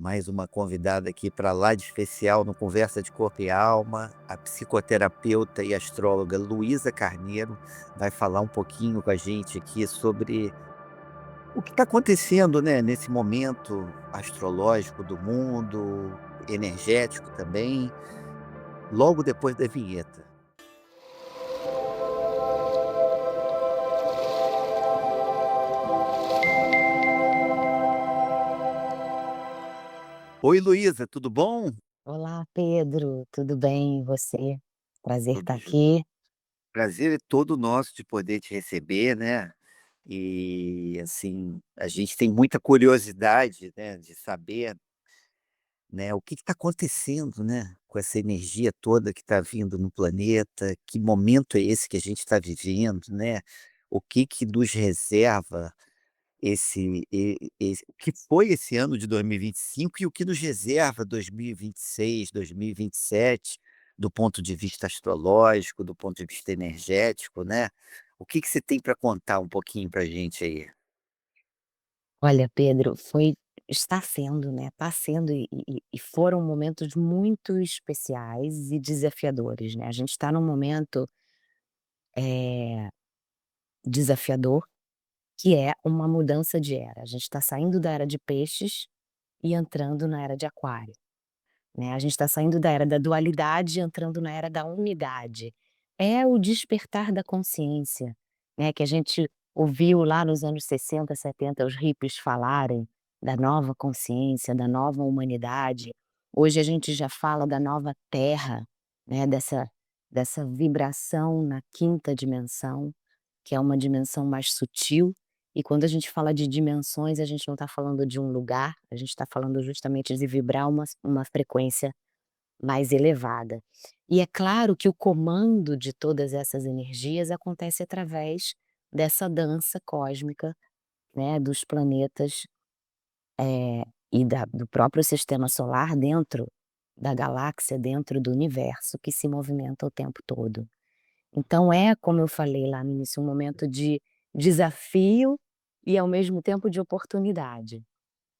Mais uma convidada aqui para lá de especial no Conversa de Corpo e Alma, a psicoterapeuta e astróloga Luísa Carneiro vai falar um pouquinho com a gente aqui sobre o que está acontecendo, né, nesse momento astrológico do mundo, energético também, logo depois da vinheta. Oi, Luísa, tudo bom? Olá, Pedro, tudo bem e você? Prazer Tudo estar jóia. aqui. Prazer é todo nosso de poder te receber, né. A gente tem muita curiosidade, né, de saber, né, o que está acontecendo, né, com essa energia toda que está vindo no planeta, que momento é esse que a gente está vivendo, né, o que que nos reserva o que foi esse ano de 2025 e o que nos reserva 2026, 2027, do ponto de vista astrológico, do ponto de vista energético, né. O que que você tem para contar um pouquinho para gente aí? Olha, Pedro, está sendo, né, está sendo e foram momentos muito especiais e desafiadores, né. A gente está num momento, eh, desafiador, que é uma mudança de era. A gente está saindo da era de peixes e entrando na era de aquário. Né, a gente está saindo da era da dualidade e entrando na era da unidade. É o despertar da consciência, né, que a gente ouviu lá nos anos 60, 70 os hippies falarem da nova consciência, da nova humanidade. Hoje a gente já fala da nova terra, né, dessa vibração na quinta dimensão, que é uma dimensão mais sutil, e quando a gente fala de dimensões, a gente não está falando de um lugar, a gente está falando justamente de vibrar uma frequência mais elevada. E é claro que o comando de todas essas energias acontece através dessa dança cósmica, né, dos planetas, e do próprio sistema solar dentro da galáxia, dentro do universo que se movimenta o tempo todo. Então é, como eu falei lá no início, um momento de desafio e ao mesmo tempo de oportunidade,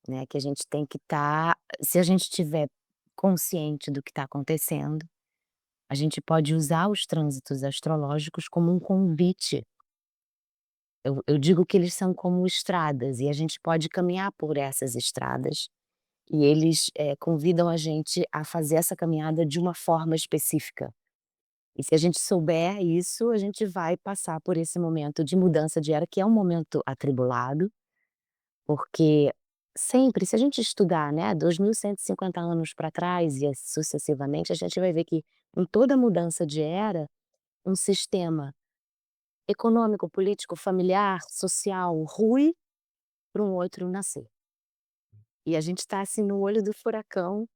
né, que a gente tem que estar, se a gente estiver consciente do que está acontecendo, a gente pode usar os trânsitos astrológicos como um convite. Eu digo que eles são como estradas e a gente pode caminhar por essas estradas e eles, convidam a gente a fazer essa caminhada de uma forma específica. E se a gente souber isso, a gente vai passar por esse momento de mudança de era, que é um momento atribulado, porque sempre, se a gente estudar, né, 2150 anos para trás e sucessivamente, a gente vai ver que em toda mudança de era, um sistema econômico, político, familiar, social rui para um outro nascer. E a gente está assim no olho do furacão,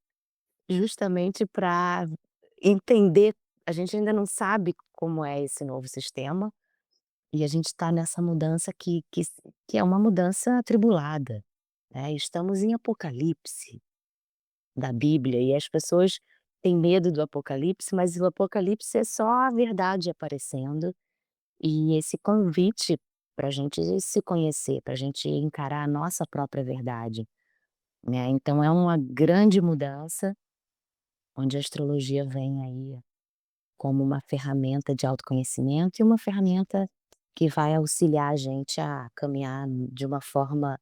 justamente para entender. A gente ainda não sabe como é esse novo sistema. E a gente está nessa mudança que é uma mudança atribulada, né, estamos em Apocalipse da Bíblia e as pessoas têm medo do Apocalipse, mas o Apocalipse é só a verdade aparecendo, e esse convite para a gente se conhecer, para a gente encarar a nossa própria verdade, né, então é uma grande mudança, onde a astrologia vem aí como uma ferramenta de autoconhecimento e uma ferramenta que vai auxiliar a gente a caminhar de uma forma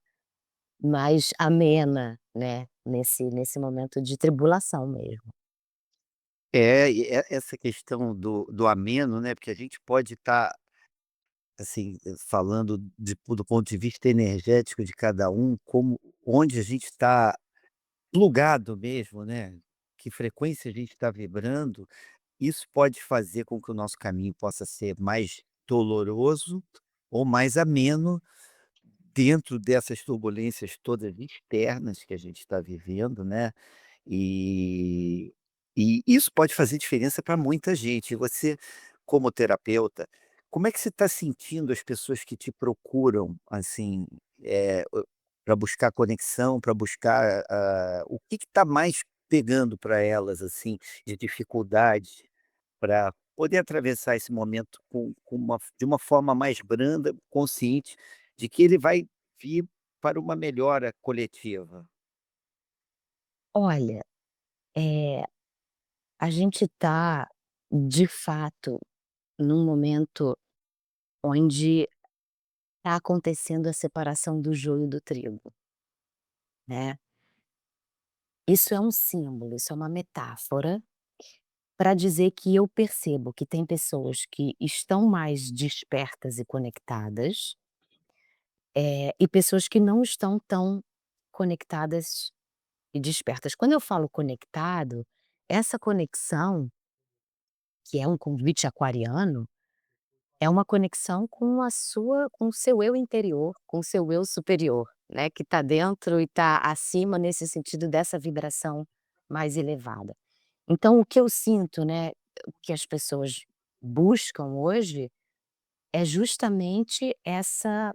mais amena, né, nesse momento de tribulação mesmo. Essa questão do ameno, né, porque a gente pode estar, assim, falando do ponto de vista energético de cada um, como onde a gente está plugado mesmo, né, que frequência a gente está vibrando, isso pode fazer com que o nosso caminho possa ser mais doloroso ou mais ameno dentro dessas turbulências todas externas que a gente está vivendo, né. E isso pode fazer diferença para muita gente. E você, como terapeuta, como é que você está sentindo as pessoas que te procuram, assim, para buscar conexão, para buscar, o que está mais pegando para elas, assim, de dificuldade, para poder atravessar esse momento de uma forma mais branda, consciente de que ele vai vir para uma melhora coletiva? Olha, eh, a gente está, de fato, num momento onde está acontecendo a separação do joio do trigo, né. Isso é um símbolo, isso é uma metáfora para dizer que eu percebo que tem pessoas que estão mais despertas e conectadas, e pessoas que não estão tão conectadas e despertas. Quando eu falo conectado, essa conexão, que é um convite aquariano, é uma conexão com o seu eu interior, com o seu eu superior, né, que está dentro e está acima nesse sentido dessa vibração mais elevada. Então o que eu sinto, né, o que as pessoas buscam hoje, é justamente essa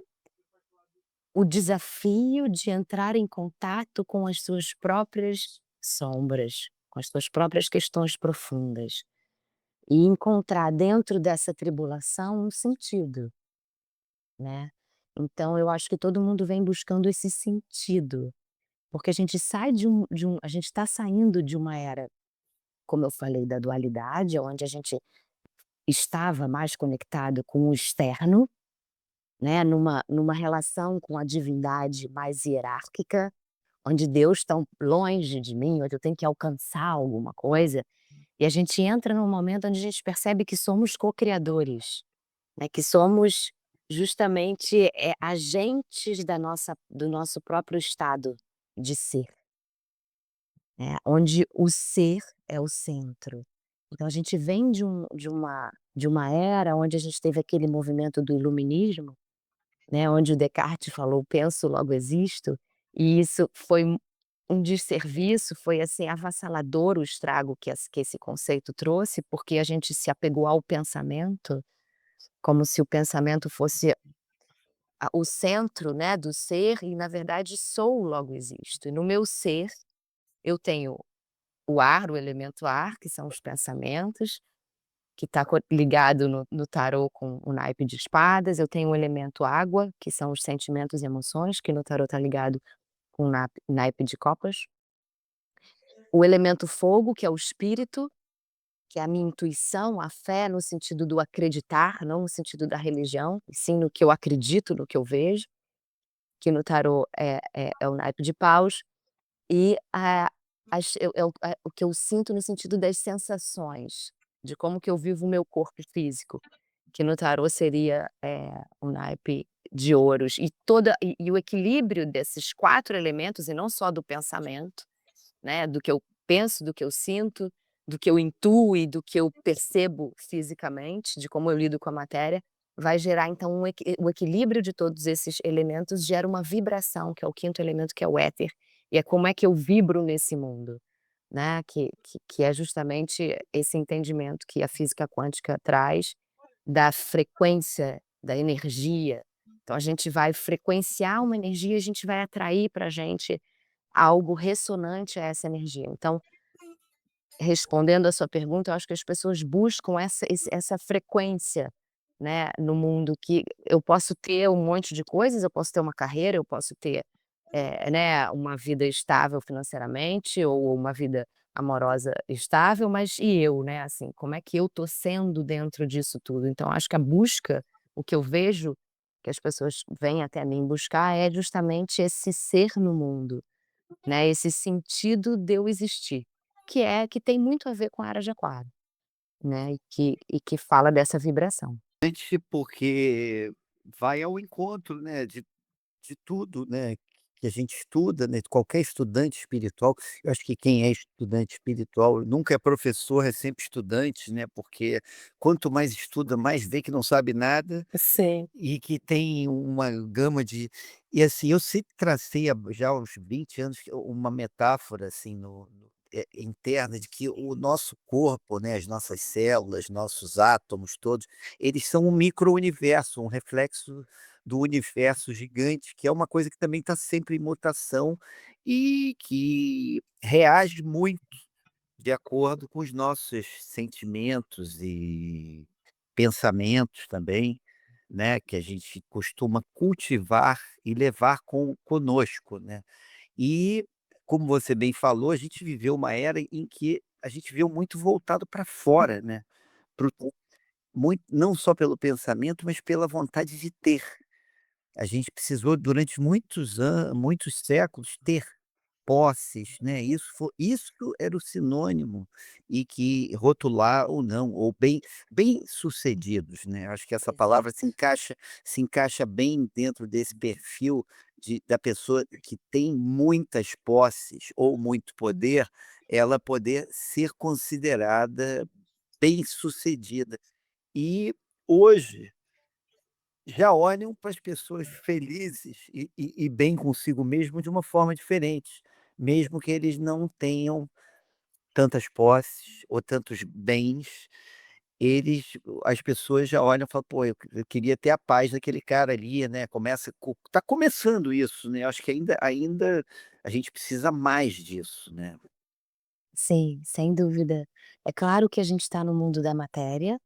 o desafio de entrar em contato com as suas próprias sombras, com as suas próprias questões profundas, e encontrar dentro dessa tribulação um sentido, né. Então eu acho que todo mundo vem buscando esse sentido, porque a gente sai a gente está saindo de uma era, como eu falei, da dualidade, onde a gente estava mais conectado com o externo, né, numa relação com a divindade mais hierárquica, onde Deus está longe de mim, onde eu tenho que alcançar alguma coisa, e a gente entra num momento onde a gente percebe que somos co-criadores, né, que somos justamente, agentes da nossa do nosso próprio estado de ser, né, onde o ser é o centro. Então a gente vem de uma era onde a gente teve aquele movimento do iluminismo, né, onde o Descartes falou: "Penso, logo existo", e isso foi um desserviço, foi, assim, avassalador o estrago que esse conceito trouxe, porque a gente se apegou ao pensamento, como se o pensamento fosse a o centro, né, do ser e na verdade sou, logo existo. E no meu ser, eu tenho o ar, o elemento ar, que são os pensamentos, que está ligado no tarô com o naipe de espadas, eu tenho o elemento água, que são os sentimentos e emoções, que no tarô está ligado com o naipe de copas. O elemento fogo, que é o espírito, que é a minha intuição, a fé no sentido do acreditar, não no sentido da religião, e sim no que eu acredito, no que eu vejo, que no tarô é o naipe de paus, e a as eu é o que eu sinto no sentido das sensações, de como que eu vivo o meu corpo físico, que no tarô seria, o naipe de ouros, e o equilíbrio desses 4 elementos, e não só do pensamento, né, do que eu penso, do que eu sinto, do que eu intuo e do que eu percebo fisicamente, de como eu lido com a matéria, vai gerar então o equilíbrio de todos esses elementos gera uma vibração, que é o quinto elemento, que é o éter, e é como é que eu vibro nesse mundo, né, que é justamente esse entendimento que a física quântica traz, da frequência, da energia. Então a gente vai frequenciar uma energia, a gente vai atrair para a gente algo ressonante a essa energia. Então, respondendo à sua pergunta, eu acho que as pessoas buscam essa frequência, né, no mundo, que eu posso ter um monte de coisas, eu posso ter uma carreira, eu posso ter, né, uma vida estável financeiramente ou uma vida amorosa estável, mas e eu, né, assim, como é que eu tô sendo dentro disso tudo? Então acho que a busca, o que eu vejo que as pessoas vêm até mim buscar é justamente esse ser no mundo, né, esse sentido de eu existir, que tem muito a ver com a Era de Aquário, né, e que fala dessa vibração. Porque vai ao encontro, né, de tudo, né, que a gente estuda, né, qualquer estudante espiritual, eu acho que quem é estudante espiritual nunca é professor, é sempre estudante, né, porque quanto mais estuda, mais vê que não sabe nada Sim. e que tem uma gama de assim, eu sempre tracei já há uns 20 anos uma metáfora, assim, interna de que o nosso corpo, né, as nossas células, nossos átomos todos, eles são um micro-universo, um reflexo do universo gigante, que é uma coisa que também está sempre em mutação e que reage muito de acordo com os nossos sentimentos e pensamentos também, né, que a gente costuma cultivar e levar conosco, né. E como você bem falou, a gente viveu uma era em que a gente viveu muito voltado para fora, né, para muito não só pelo pensamento, mas pela vontade de ter. A gente precisou durante muitos séculos ter posses, né, isso era o sinônimo, e que rotular ou não, ou bem-sucedidos, né, acho que essa palavra Exato. se encaixa bem dentro desse perfil da pessoa que tem muitas posses ou muito poder, ela poder ser considerada bem-sucedida. E hoje já olham para as pessoas felizes e bem consigo mesmo de uma forma diferente, mesmo que eles não tenham tantas posses ou tantos bens, as pessoas já olham e falam: "Pô, eu queria ter a paz daquele cara ali", né, tá começando isso, né, acho que ainda a gente precisa mais disso, né. Sim, sem dúvida. É claro que a gente está no mundo da matéria,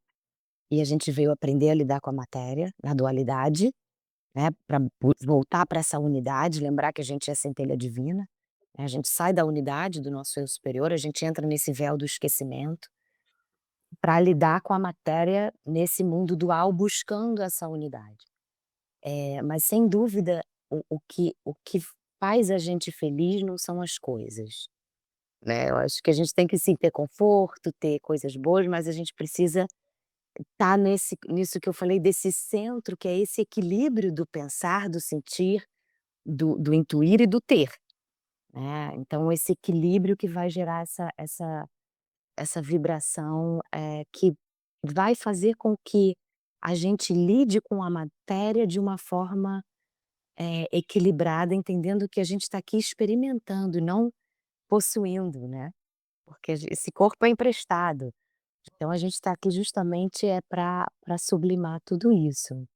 e a gente veio aprender a lidar com a matéria, na dualidade, né, para voltar para essa unidade, lembrar que a gente é centelha divina, né, a gente sai da unidade do nosso eu superior, a gente entra nesse véu do esquecimento, para lidar com a matéria nesse mundo dual buscando essa unidade. Mas sem dúvida o que faz a gente feliz não são as coisas, né, eu acho que a gente tem que sim ter conforto, ter coisas boas, mas a gente precisa estar nisso que eu falei desse centro, que é esse equilíbrio do pensar, do sentir, do intuir e do ter, né, então esse equilíbrio que vai gerar essa vibração, que vai fazer com que a gente lide com a matéria de uma forma, equilibrada, entendendo que a gente está aqui experimentando e não possuindo, né, porque esse corpo é emprestado, então a gente está aqui justamente para sublimar tudo isso.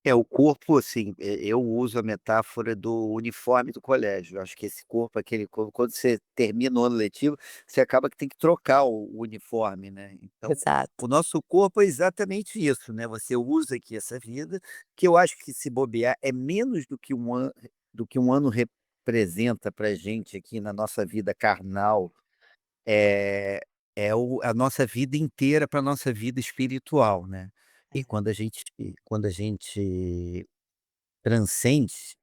É, o corpo, assim, eu uso a metáfora do uniforme do colégio. Eu acho que esse corpo, aquele quando você termina o ano letivo, você acaba que tem que trocar o uniforme, né. Então, Exato. o nosso corpo é exatamente isso, né, você usa aqui essa vida, que eu acho que se bobear é menos do que um ano representa pra gente aqui na nossa vida carnal, é a nossa vida inteira para nossa vida espiritual, né. E É. quando a gente transcende,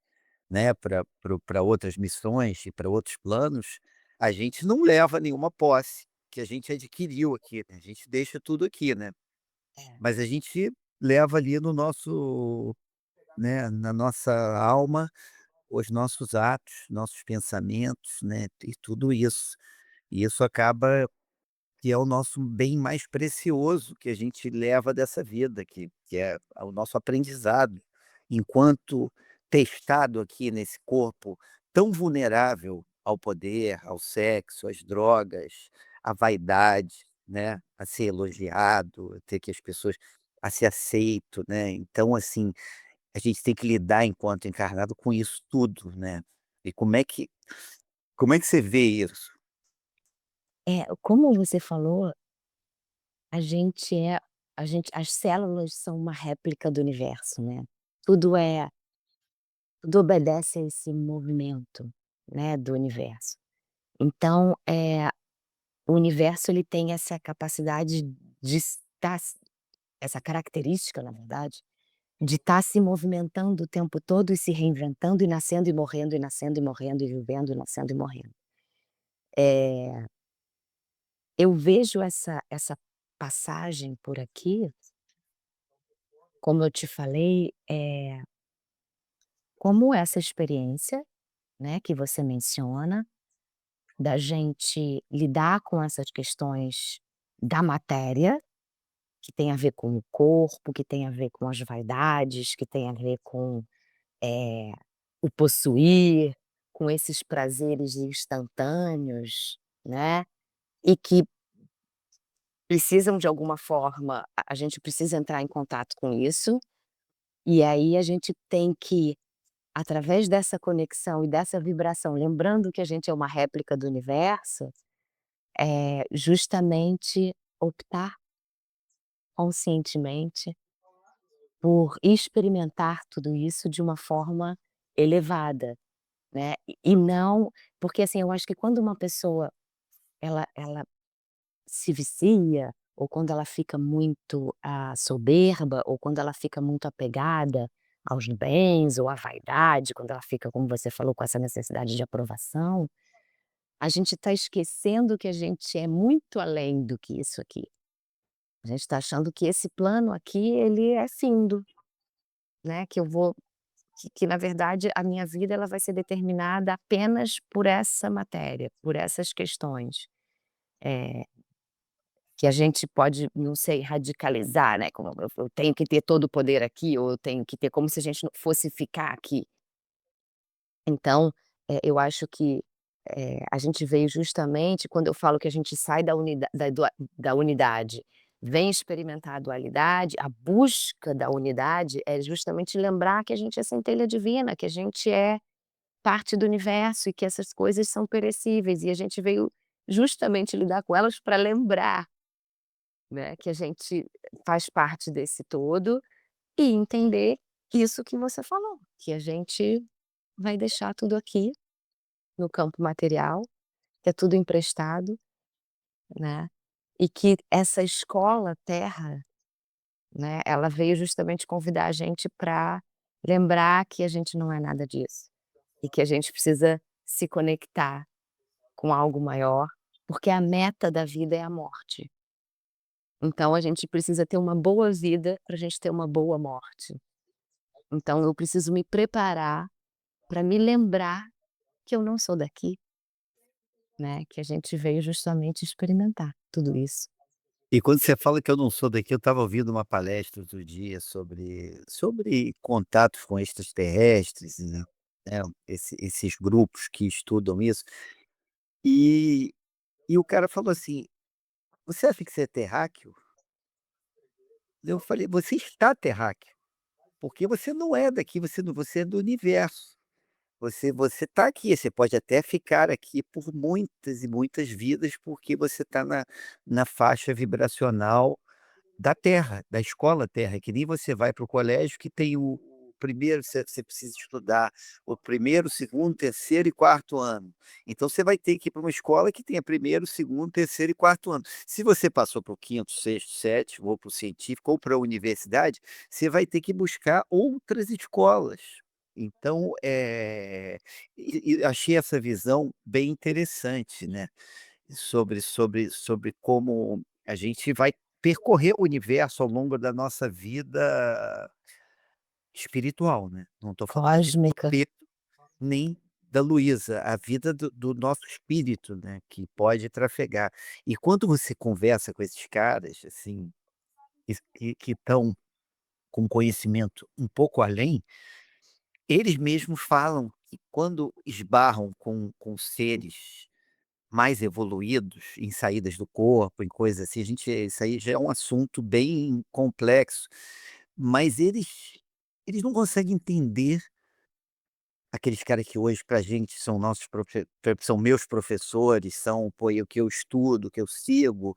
né, para outras missões e para outros planos, a gente não leva nenhuma posse que a gente adquiriu aqui, né, a gente deixa tudo aqui, né. É. Mas a gente leva ali no nosso, né, na nossa alma, os nossos atos, nossos pensamentos, né, e tudo isso. E isso acaba que é o nosso bem mais precioso que a gente leva dessa vida, que é o nosso aprendizado, enquanto testado aqui nesse corpo tão vulnerável ao poder, ao sexo, às drogas, à vaidade, né, a ser elogiado, a ter que as pessoas a ser aceito, né. Então, assim, a gente tem que lidar enquanto encarnado com isso tudo, né. E como é que você vê isso? Como você falou, a gente é as células são uma réplica do universo, né. Tudo é tudo obedece a esse movimento, né, do universo. Então, o universo ele tem essa capacidade de estar essa característica, na verdade, de estar se movimentando o tempo todo e se reinventando e nascendo e morrendo, e nascendo e morrendo e vivendo e nascendo e morrendo. Eh, eu vejo essa passagem por aqui, como eu te falei, como essa experiência, né, que você menciona, da gente lidar com essas questões da matéria, que tem a ver com o corpo, que tem a ver com as vaidades, que tem a ver com, eh, o possuir, com esses prazeres instantâneos, né, e que precisam de alguma forma a gente precisa entrar em contato com isso, e aí a gente tem que, através dessa conexão e dessa vibração, lembrando que a gente é uma réplica do universo, justamente optar conscientemente por experimentar tudo isso de uma forma elevada, né, e não porque, assim, eu acho que quando uma pessoa ela se vicia, ou quando ela fica muito, soberba, ou quando ela fica muito apegada aos bens ou à vaidade, quando ela fica, como você falou, com essa necessidade de aprovação, a gente está esquecendo que a gente é muito além do que isso aqui. A gente está achando que esse plano aqui, ele é findo, né, que eu vou que na verdade a minha vida ela vai ser determinada apenas por essa matéria, por essas questões. Eh Que a gente pode, não sei, radicalizar, né, como eu tenho que ter todo o poder aqui, ou eu tenho que ter como se a gente não fosse ficar aqui. Então, eu acho que, a gente veio justamente quando eu falo que a gente sai da unidade, vem experimentar a dualidade, a busca da unidade é justamente lembrar que a gente é centelha divina, que a gente é parte do universo e que essas coisas são perecíveis, e a gente veio justamente lidar com elas para lembrar, né, que a gente faz parte desse todo e entender isso que você falou, que a gente vai deixar tudo aqui no campo material, que é tudo emprestado, né, e que essa escola Terra, né, ela veio justamente convidar a gente para lembrar que a gente não é nada disso, e que a gente precisa se conectar com algo maior, porque a meta da vida é a morte. Então a gente precisa ter uma boa vida para a gente ter uma boa morte. Então eu preciso me preparar para me lembrar que eu não sou daqui, né, que a gente veio justamente experimentar tudo isso. E quando você fala que eu não sou daqui, eu estava ouvindo uma palestra outro dia sobre contatos com extraterrestres, né, esses grupos que estudam isso, e o cara falou assim: "Você acha que você é terráqueo?" Eu falei: "Você está terráqueo, porque você não é daqui, você é do universo. Você está aqui, você pode até ficar aqui por muitas e muitas vidas, porque você está na faixa vibracional da Terra, da escola Terra, que nem você vai para o colégio que tem o primeiro você precisa estudar o primeiro, segundo, terceiro e quarto ano. Então você vai ter que ir para uma escola que tenha primeiro, segundo, terceiro e quarto ano. Se você passou para o quinto, sexto, sétimo, ou para o científico, ou para a universidade, você vai ter que buscar outras escolas. Então, achei essa visão bem interessante, né. Sobre como a gente vai percorrer o universo ao longo da nossa vida espiritual, né, não estou falando do Cósmica. Pedro, nem da Luísa, a vida do nosso espírito, né, que pode trafegar. E quando você conversa com esses caras, assim, que estão com conhecimento um pouco além, eles mesmos falam que quando esbarram com seres mais evoluídos em saídas do corpo, em coisas assim, a gente isso aí já é um assunto bem complexo, mas eles não conseguem entender aqueles caras que hoje pra gente são nossos são meus professores, são, pô, o que eu estudo, que eu sigo,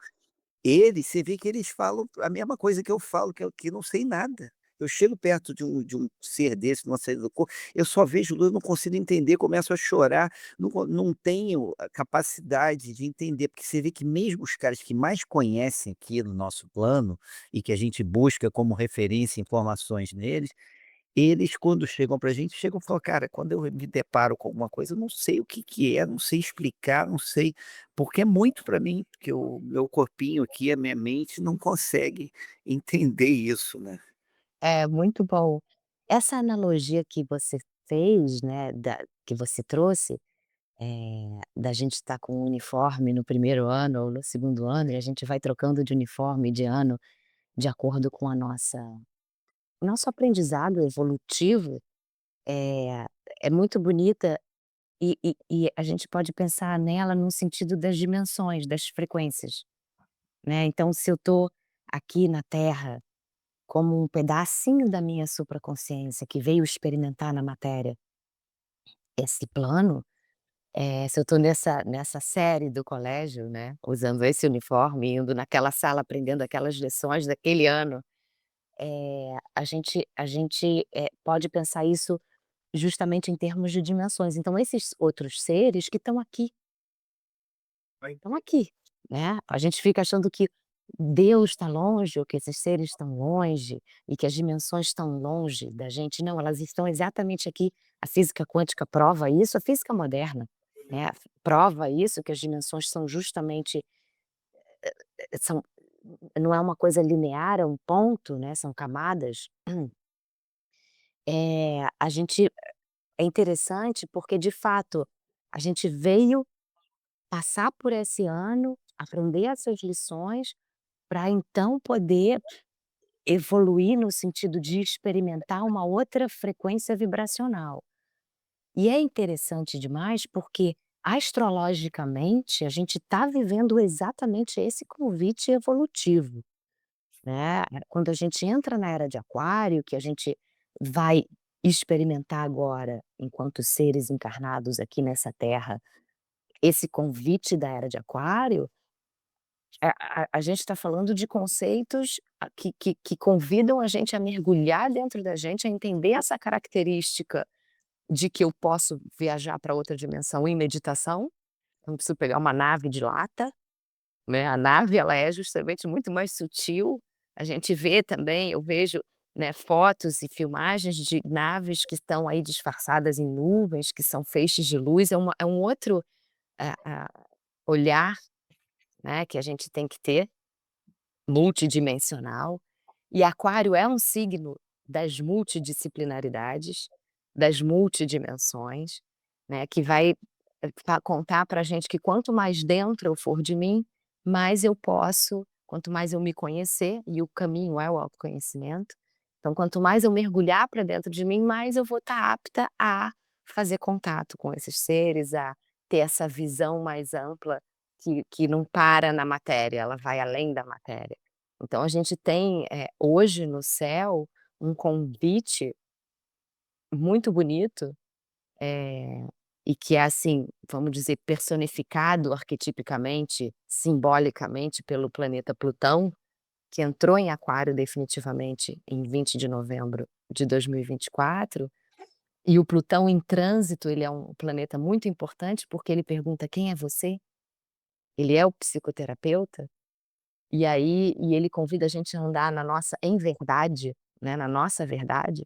eles, você vê que eles falam a mesma coisa que eu falo, que eu não sei nada. Eu chego perto de um ser desse, numa saída do corpo, eu só vejo luz, eu não consigo entender, começo a chorar, não tenho a capacidade de entender, porque você vê que mesmo os caras que mais conhecem aqui no nosso plano, e que a gente busca como referência informações neles, eles quando chegam pra gente, chegam e falam: "Cara, quando eu me deparo com alguma coisa, eu não sei o que que é, não sei explicar, não sei, porque é muito pra mim, porque o meu corpinho aqui, a minha mente não consegue entender isso, né". É, muito bom. Essa analogia que você fez, né, que você trouxe, da gente estar com um uniforme no primeiro ano ou no segundo ano, e a gente vai trocando de uniforme de ano de acordo com a nosso aprendizado evolutivo, é é muito bonita e a gente pode pensar nela no sentido das dimensões, das frequências, né. Então se eu estou aqui na Terra como um pedacinho da minha supraconsciência que veio experimentar na matéria esse plano, se eu estou nessa série do colégio, né, usando esse uniforme, indo naquela sala aprendendo aquelas lições daquele ano, a gente pode pensar isso justamente em termos de dimensões. Então esses outros seres que estão aqui, né. A gente fica achando que Deus está longe ou que esses seres estão longe e que as dimensões estão longe da gente. Não, elas estão exatamente aqui. A física quântica prova isso, a física moderna, né, prova isso, que as dimensões são justamente, são não é uma coisa linear, é um ponto, né, são camadas. A gente é interessante porque, de fato, a gente veio passar por esse ano, aprender essas lições, para então poder evoluir no sentido de experimentar uma outra frequência vibracional. E é interessante demais porque, astrologicamente, a gente está vivendo exatamente esse convite evolutivo, né. Quando a gente entra na era de Aquário, que a gente vai experimentar agora, enquanto seres encarnados aqui nessa Terra, esse convite da era de Aquário, a gente está falando de conceitos que convidam a gente a mergulhar dentro da gente, a entender essa característica de que eu posso viajar para outra dimensão em meditação, não preciso pegar uma nave de lata, né, a nave ela é justamente muito mais sutil, a gente vê também, eu vejo, né, fotos e filmagens de naves que estão aí disfarçadas em nuvens, que são feixes de luz, é um outro, olhar, né, que a gente tem que ter, multidimensional. E Aquário é um signo das multidisciplinaridades, das multidimensões, né, que vai, contar para a gente que quanto mais dentro eu for de mim, mais eu posso, quanto mais eu me conhecer, e o caminho é o autoconhecimento, então quanto mais eu mergulhar para dentro de mim, mais eu vou estar apta a fazer contato com esses seres, a ter essa visão mais ampla que não para na matéria, ela vai além da matéria. Então a gente tem, hoje no céu, um convite muito bonito, eh, e que é assim, vamos dizer, personificado arquetipicamente, simbolicamente pelo planeta Plutão, que entrou em Aquário definitivamente em 20 de novembro de 2024, e o Plutão em trânsito, ele é um planeta muito importante, porque ele pergunta: "Quem é você?". Ele é o psicoterapeuta. E ele convida a gente a andar na nossa em verdade, né, na nossa verdade,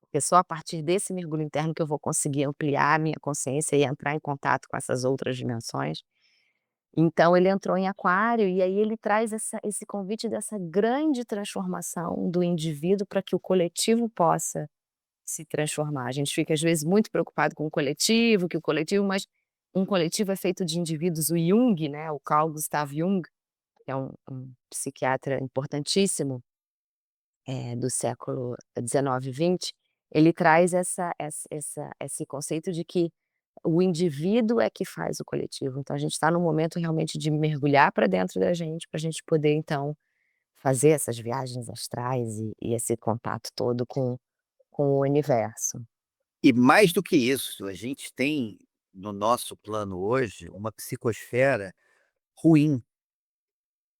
porque só a partir desse mergulho interno que eu vou conseguir ampliar a minha consciência e entrar em contato com essas outras dimensões. Então ele entrou em Aquário, e aí ele traz esse convite dessa grande transformação do indivíduo para que o coletivo possa se transformar. A gente fica às vezes muito preocupado com o coletivo, que o coletivo, mas um coletivo é feito de indivíduos. O Jung, né, o Carl Gustav Jung, que é um psiquiatra importantíssimo, do século 19 e 20, ele traz esse conceito de que o indivíduo é que faz o coletivo. Então a gente está num momento realmente de mergulhar para dentro da gente, para a gente poder então fazer essas viagens astrais e esse contato todo com o universo. E mais do que isso, a gente tem no nosso plano hoje uma psicosfera ruim,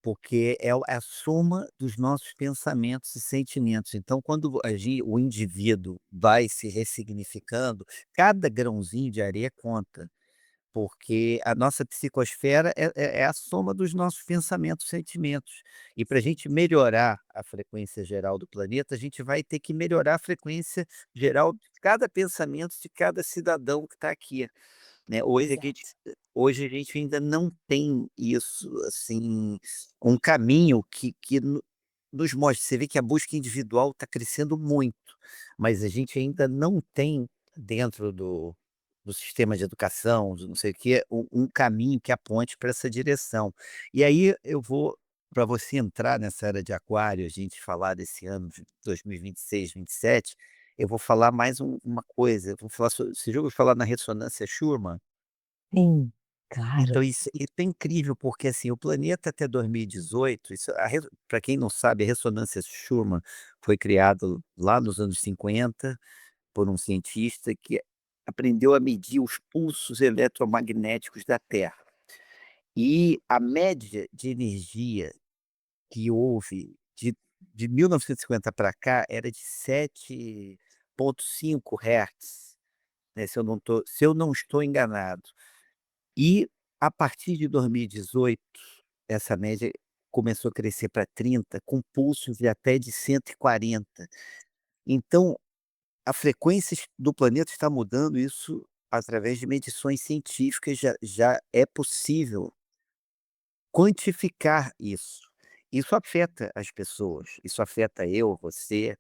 porque é a soma dos nossos pensamentos e sentimentos. Então, quando o indivíduo vai se ressignificando, cada grãozinho de areia conta. Porque a nossa psicosfera é a soma dos nossos pensamentos e sentimentos. E para a gente melhorar a frequência geral do planeta, a gente vai ter que melhorar a frequência geral de cada pensamento de cada cidadão que está aqui, né. Exato. Hoje a gente ainda não tem isso, assim, um caminho que nos mostre. Você vê que a busca individual está crescendo muito, mas a gente ainda não tem dentro do sistema de educação, de não sei o quê, um caminho que aponte para essa direção. E aí eu vou para você entrar nessa era de Aquário, a gente falar desse ano de 2026, 27, eu vou falar mais uma coisa, eu vou falar você já ouviu falar na ressonância Schumann? Sim, claro. Então isso é incrível, porque, assim, o planeta até 2018, isso para quem não sabe, a ressonância Schumann foi criado lá nos anos 50 por um cientista que aprendeu a medir os pulsos eletromagnéticos da Terra. E a média de energia que houve de 1950 para cá era de 7. 1.5 Hz, né, se eu não estou enganado. E a partir de 2018, essa média começou a crescer para 30, com pulsos de até de 140. Então, a frequência do planeta está mudando, isso através de medições científicas já é possível quantificar isso. Isso afeta as pessoas, isso afeta eu, você,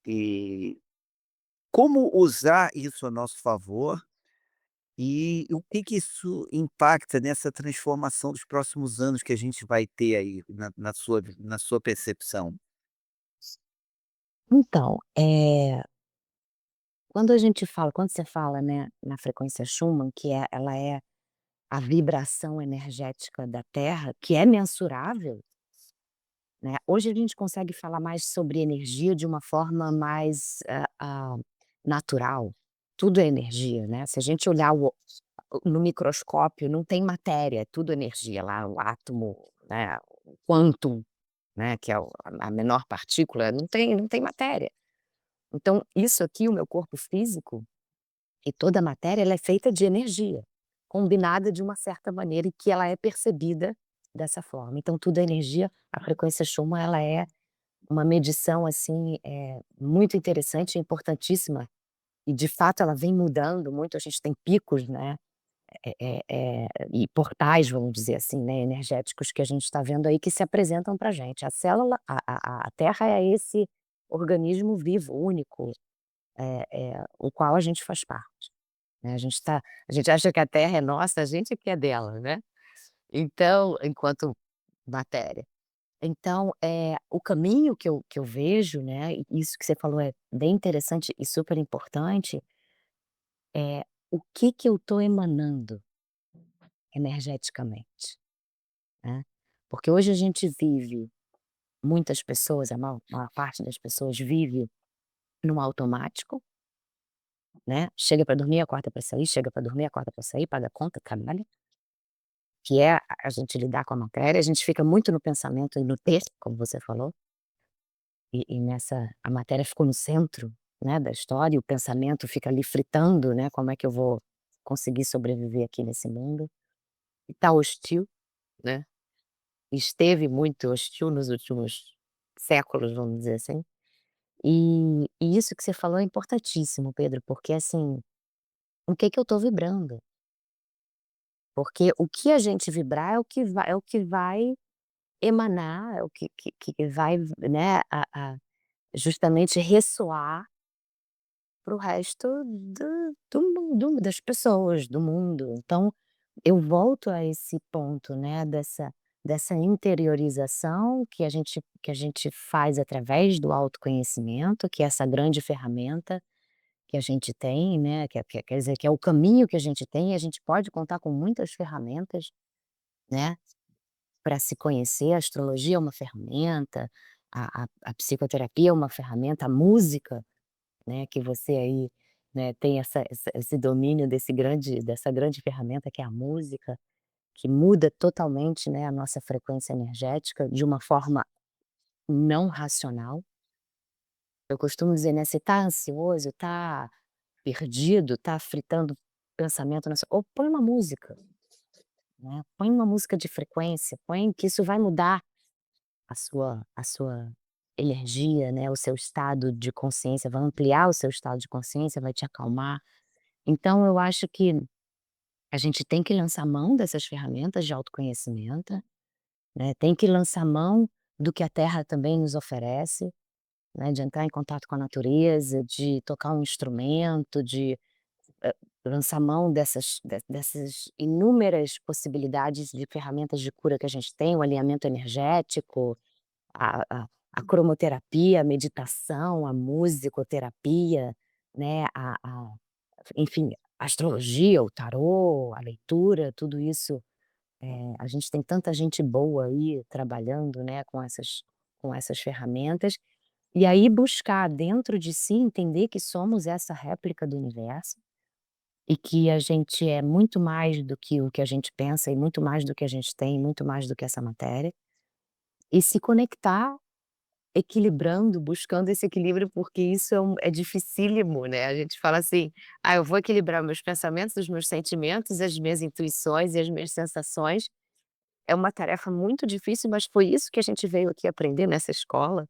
e como usar isso a nosso favor e o que que isso impacta nessa transformação dos próximos anos que a gente vai ter aí na sua percepção? Então, quando você fala, né, na frequência Schumann, que ela é a vibração energética da Terra, que é mensurável, né, hoje a gente consegue falar mais sobre energia de uma forma mais, natural. Tudo é energia, né, se a gente olhar no microscópio não tem matéria, é tudo energia lá, o átomo, né, o quantum, né, que é a menor partícula, não tem matéria. Então isso aqui, o meu corpo físico e toda a matéria, ela é feita de energia, combinada de uma certa maneira e que ela é percebida dessa forma. Então tudo é energia, a frequência Schumann ela é uma medição, assim, muito interessante e importantíssima, e de fato ela vem mudando muito, a gente tem picos, né, e portais, vamos dizer assim, né, energéticos que a gente está vendo aí que se apresentam pra gente. A célula a Terra é esse organismo vivo, único, o qual a gente faz parte, né, a gente acha que a Terra é nossa, a gente que é dela, né. Então, enquanto matéria. Então, o caminho que eu vejo, né, e isso que você falou é bem interessante e super importante, é o que que eu estou emanando energeticamente, né. Porque hoje a gente vive muitas pessoas, a maior parte das pessoas vive no automático, né, chega para dormir, acorda para sair, chega para dormir, acorda para sair, paga conta, trabalha, que é a gente lidar com a matéria, a gente fica muito no pensamento e no ter, como você falou. E nessa a matéria ficou no centro, né, da história e o pensamento fica ali fritando, né, como é que eu vou conseguir sobreviver aqui nesse mundo. E tá hostil, né, esteve muito hostil nos últimos séculos, vamos dizer assim. E isso que você falou é importantíssimo, Pedro, porque, assim, o que que eu tô vibrando? Porque o que a gente vibrar é o que vai emanar, é o que vai, né, justamente ressoar para o resto do mundo, das pessoas, do mundo. Então, eu volto a esse ponto, né, dessa interiorização que a gente faz através do autoconhecimento, que é essa grande ferramenta que a gente tem, né, quer dizer, que é o caminho que a gente tem, e a gente pode contar com muitas ferramentas, né, para se conhecer. A astrologia é uma ferramenta, a psicoterapia é uma ferramenta, a música, né, que você aí, né, tem esse domínio dessa grande ferramenta que é a música, que muda totalmente, né, a nossa frequência energética de uma forma não racional. Eu costumo dizer, né, você tá ansioso, tá perdido, tá fritando pensamento na sua ou põe uma música, né, põe uma música de frequência, põe que isso vai mudar a sua energia, né, o seu estado de consciência, vai ampliar o seu estado de consciência, vai te acalmar. Então eu acho que a gente tem que lançar mão dessas ferramentas de autoconhecimento, né, tem que lançar mão do que a terra também nos oferece, né, de entrar em contato com a natureza, de tocar um instrumento, de, lançar mão dessas inúmeras possibilidades de ferramentas de cura que a gente tem, o alinhamento energético, a cromoterapia, a meditação, a musicoterapia, né, enfim, a astrologia, o tarô, a leitura, tudo isso, a gente tem tanta gente boa aí trabalhando, né, com essas ferramentas, e aí buscar dentro de si entender que somos essa réplica do universo, e que a gente é muito mais do que o que a gente pensa e muito mais do que a gente tem, muito mais do que essa matéria, e se conectar equilibrando, buscando esse equilíbrio, porque isso é dificílimo, né, a gente fala assim: "Ah, eu vou equilibrar meus pensamentos, os meus sentimentos, as minhas intuições e as minhas sensações". É uma tarefa muito difícil, mas foi isso que a gente veio aqui aprender nessa escola,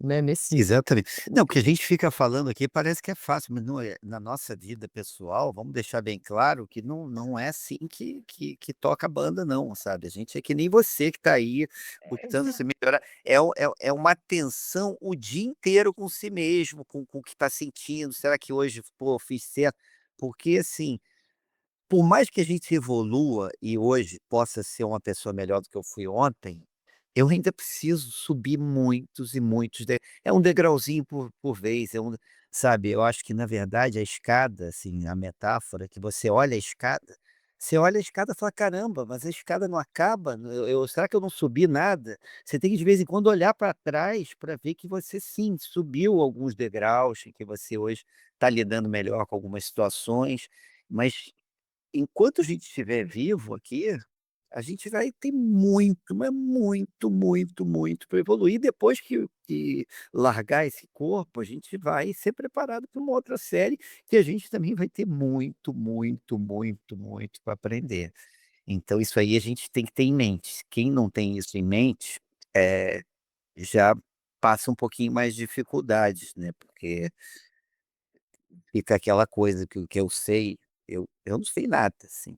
né, nesse Exatamente. Não, o que a gente fica falando aqui parece que é fácil, mas não é. Na nossa vida pessoal, vamos deixar bem claro que não é assim que toca a banda não, sabe. A gente é que nem você que está aí buscando se Exato. melhorar. É uma tensão o dia inteiro com si mesmo, com o que está sentindo. "Será que hoje, pô, fiz certo?" Porque, assim, por mais que a gente evolua e hoje possa ser uma pessoa melhor do que eu fui ontem, eu ainda preciso subir muitos e muitos é um degrauzinho por vez, sabe, eu acho que na verdade a escada, assim, a metáfora que você olha a escada e fala: "Caramba, mas a escada não acaba, será que eu não subi nada?" Você tem que de vez em quando olhar para trás para ver que você sim, subiu alguns degraus, e que você hoje está lidando melhor com algumas situações, mas enquanto a gente estiver vivo aqui, a gente vai ter muito, mas muito, muito, muito para evoluir. Depois que largar esse corpo, a gente vai ser preparado para uma outra série, que a gente também vai ter muito, muito, muito, muito para aprender. Então isso aí a gente tem que ter em mente. Quem não tem isso em mente, já passa um pouquinho mais de dificuldades, né, porque fica aquela coisa que o que eu sei, eu não sei nada, assim.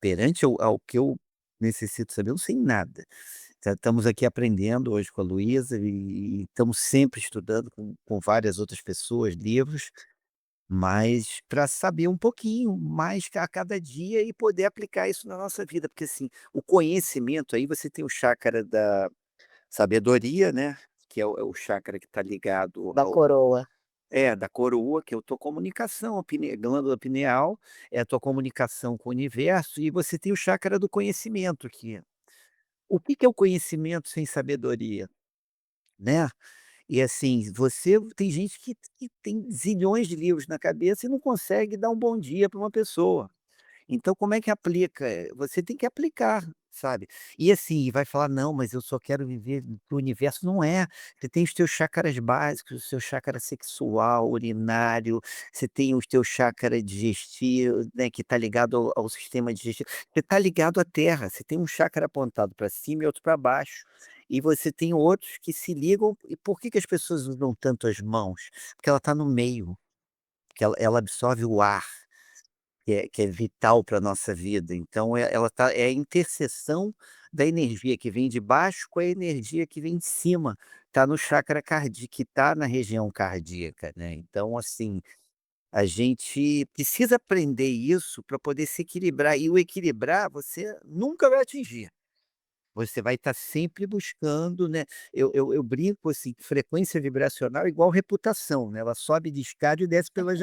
Perante ao que eu necessito saber, eu não sei nada. Estamos aqui aprendendo hoje com a Luísa e estamos sempre estudando com várias outras pessoas, livros, mas para saber um pouquinho mais a cada dia e poder aplicar isso na nossa vida, porque, assim, o conhecimento aí você tem o chácara da sabedoria, né, que é o chácara que está ligado Da coroa. da coroa, que é a tua comunicação, glândula pineal, é a tua comunicação com o universo, e você tem o chácara do conhecimento, que o que que é o conhecimento sem sabedoria, né? E assim, você tem gente que tem zilhões de livros na cabeça e não consegue dar um bom dia para uma pessoa. Então como é que aplica? Você tem que aplicar, sabe. E assim, vai falar: "Não, mas eu só quero viver para o universo", não é. Você tem os teus chakras básicos, o seu chakra sexual, urinário, você tem os teus chakra digestivo, né, que está ligado ao sistema digestivo. Você está ligado à terra, você tem um chakra apontado para cima e outro para baixo. E você tem outros que se ligam e por que que as pessoas usam tanto as mãos? Porque ela está no meio, porque ela absorve o ar. Que é vital para a nossa vida, então ela é a interseção da energia que vem de baixo com a energia que vem de cima, está no chakra cardíaco, que está na região cardíaca, né, então assim, a gente precisa aprender isso para poder se equilibrar, e o equilibrar você nunca vai atingir, você vai estar sempre buscando, né, eu brinco assim, frequência vibracional é igual reputação, né, ela sobe de escada e desce pela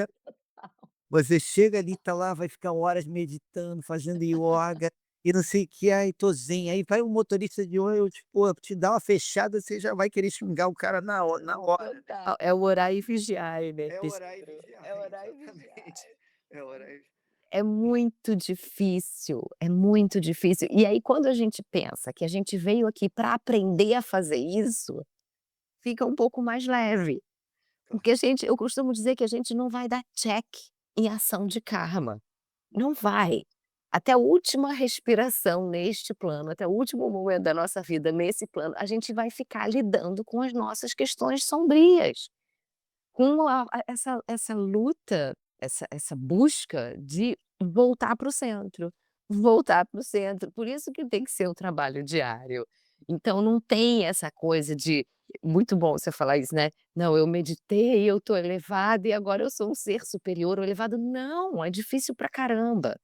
você chega ali, tá lá, vai ficar horas meditando, fazendo ioga e não sei o que, "Ai, tô zen", aí vai um motorista de ônibus, pô, te dá uma fechada, você já vai querer xingar o cara na hora, né. Total. É o orar e vigiar, né, É orar e Pedro. vigiar, É orar e vigiar. exatamente. É orar e É muito difícil. E aí quando a gente pensa que a gente veio aqui para aprender a fazer isso, fica um pouco mais leve, porque eu costumo dizer que a gente não vai dar check em ação de karma, não vai. Até a última respiração neste plano, até o último momento da nossa vida nesse plano, a gente vai ficar lidando com as nossas questões sombrias. Com essa luta, essa busca de voltar para o centro, por isso que tem que ser um trabalho diário. Então não tem essa coisa de muito bom você falar isso, né, "Não, eu meditei, eu estou elevada e agora eu sou um ser superior ou elevado", não, é difícil pra caramba.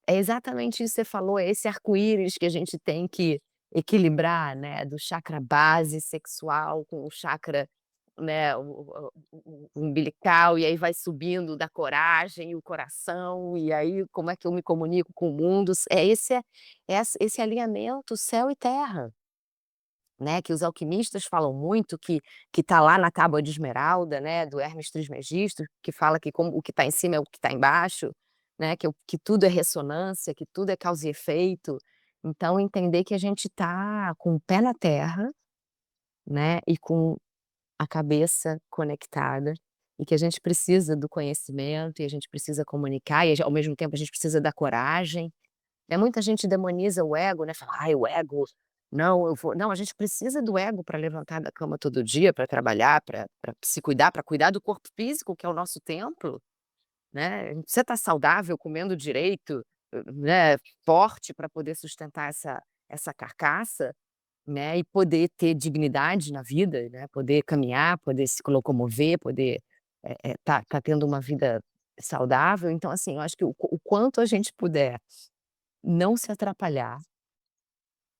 É exatamente isso que você falou, é esse arco-íris que a gente tem que equilibrar, né, do chakra base sexual com o chakra, né, o umbilical, e aí vai subindo da coragem e o coração, e aí como é que eu me comunico com o mundo, esse alinhamento céu e terra, né, que os alquimistas falam muito, que está lá na tábua de esmeralda, né, do Hermes Trismegisto, que fala que como o que está em cima é o que está embaixo, né, que tudo é ressonância, que tudo é causa e efeito. Então entender que a gente está com o pé na terra, né, e com a cabeça conectada, e que a gente precisa do conhecimento e a gente precisa comunicar e ao mesmo tempo a gente precisa da coragem, né, muita gente demoniza o ego, né, fala: "Ai, o ego, não, eu vou", não, a gente precisa do ego para levantar da cama todo dia, para trabalhar, para se cuidar, para cuidar do corpo físico, que é o nosso templo, né, a gente precisa estar saudável, comendo direito, né, forte para poder sustentar essa carcaça, né, e poder ter dignidade na vida, né, poder caminhar, poder se locomover, poder, tá tendo uma vida saudável. Então, assim, eu acho que o quanto a gente puder não se atrapalhar,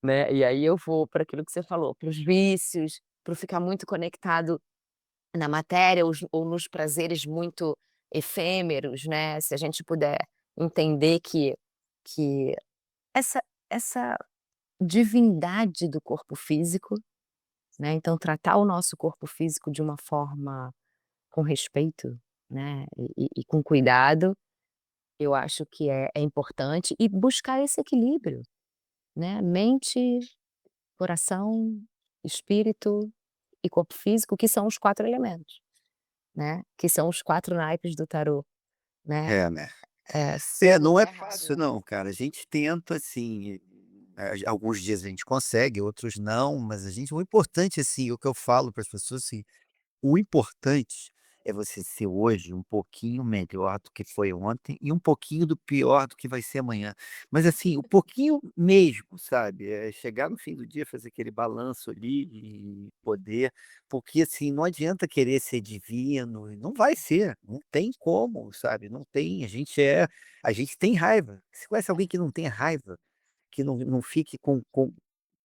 né, e aí eu vou para aquilo que você falou, para os vícios, para ficar muito conectado na matéria ou nos prazeres muito efêmeros, né, se a gente puder entender que essa divindade do corpo físico, né, então tratar o nosso corpo físico de uma forma com respeito, né, e com cuidado, eu acho que é importante e buscar esse equilíbrio, né, mente, coração, espírito e corpo físico, que são os 4 elementos, né, que são os 4 naipes do tarô, né, É, né. É, céu, não é terra, ar e fácil ar. não, cara. A gente tenta, assim, alguns dias a gente consegue, outros não, mas o importante, assim, o que eu falo para as pessoas, assim, o importante é você ser hoje um pouquinho melhor do que foi ontem e um pouquinho do pior do que vai ser amanhã. Mas assim, o pouquinho mesmo, sabe, chegar no fim do dia, fazer aquele balanço ali e poder porque assim, não adianta querer ser divino, não vai ser, não tem como, sabe, não tem, a gente tem raiva. Você conhece alguém que não tenha raiva? Que não fique com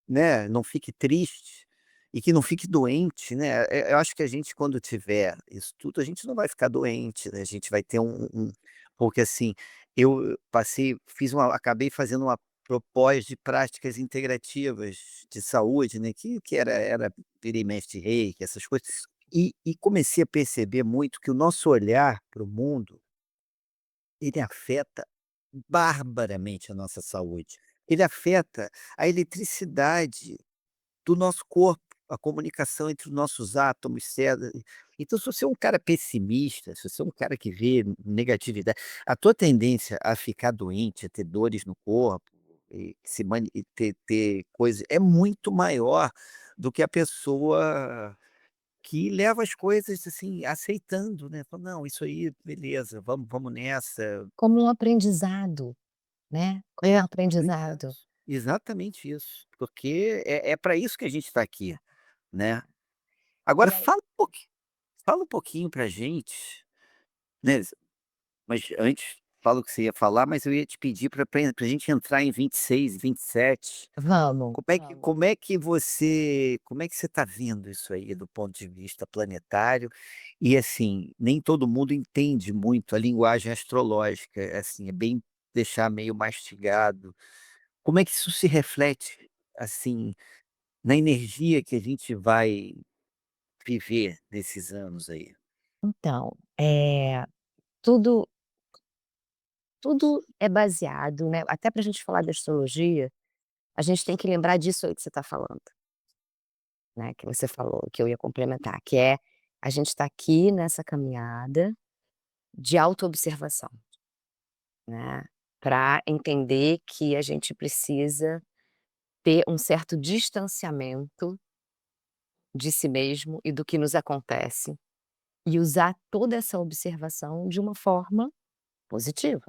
né, não fique triste e que não fique doente, né. Eu acho que a gente quando tiver isso tudo, a gente não vai ficar doente, né, a gente vai ter porque assim, eu passei fiz uma acabei fazendo uma propós de práticas integrativas de saúde, né, que era vira e mexe reiki, essas coisas, e comecei a perceber muito que o nosso olhar para o mundo, ele afeta barbaramente a nossa saúde. Ele afeta a eletricidade do nosso corpo, a comunicação entre os nossos átomos, células. Então, se você é um cara pessimista, se você é um cara que vê negatividade, a tua tendência a ficar doente, a ter dores no corpo, e ter coisa é muito maior do que a pessoa que leva as coisas, assim, aceitando, né, fala: "Não, isso aí, beleza, vamos nessa". Como um aprendizado, né, é aprendizado. Isso, exatamente isso, porque é pra isso que a gente está aqui, né. E Agora aí fala um pouquinho pra gente, né, mas antes, fala o que você ia falar, mas eu ia te pedir pra gente entrar em 26, 27. vamos. Como é que você está vendo isso aí do ponto de vista planetário? E, assim, nem todo mundo entende muito a linguagem astrológica, assim, é bem deixar meio mastigado. Como é que isso se reflete, assim, na energia que a gente vai viver nesses anos aí? Então, tudo tudo é baseado, né, até para a gente falar de astrologia, a gente tem que lembrar disso aí que você está falando, né, que você falou, que eu ia complementar, que é, a gente está aqui nessa caminhada de autoobservação, né, para entender que a gente precisa ter um certo distanciamento de si mesmo e do que nos acontece, e usar toda essa observação de uma forma positiva.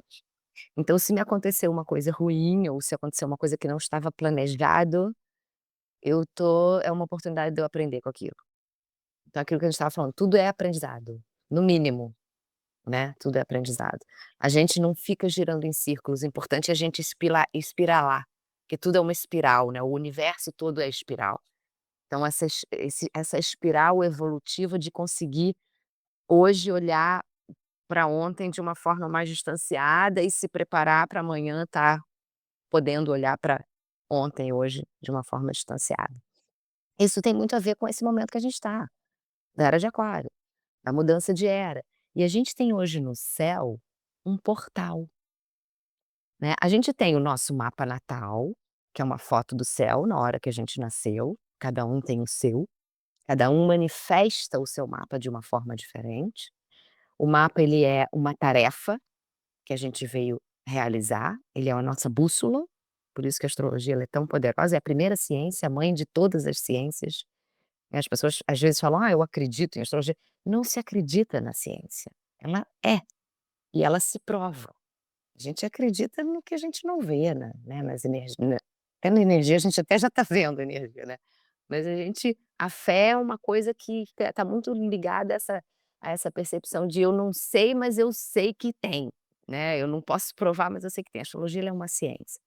Então, se me aconteceu uma coisa ruim ou se aconteceu uma coisa que não estava planejado, eu tô é uma oportunidade de eu aprender com aquilo. Então aquilo que a gente estava falando, tudo é aprendizado, no mínimo, né, tudo é aprendizado. A gente não fica girando em círculos, o importante é a gente espiralar, porque tudo é uma espiral, né, o universo todo é espiral. Então essa espiral evolutiva de conseguir hoje olhar para ontem de uma forma mais distanciada e se preparar para amanhã estar podendo olhar para ontem, hoje, de uma forma distanciada. Isso tem muito a ver com esse momento que a gente está, da era de aquário, da mudança de era. E a gente tem hoje no céu um portal, né. A gente tem o nosso mapa natal, que é uma foto do céu na hora que a gente nasceu, cada um tem o seu, Cada um manifesta o seu mapa de uma forma diferente. O mapa ele é uma tarefa que a gente veio realizar, ele é a nossa bússola, por isso que a astrologia ela é tão poderosa, é a primeira ciência, a mãe de todas as ciências. E as pessoas às vezes falam: "Ah, eu acredito em astrologia". Não se acredita na ciência, ela é, e ela se prova. A gente acredita no que a gente não vê, né, nas energias, até na energia a gente até já está vendo a energia, né. Mas a fé é uma coisa que está muito ligada a essa percepção de eu não sei, mas eu sei que tem, né, eu não posso provar, mas eu sei que tem. A astrologia ela é uma ciência.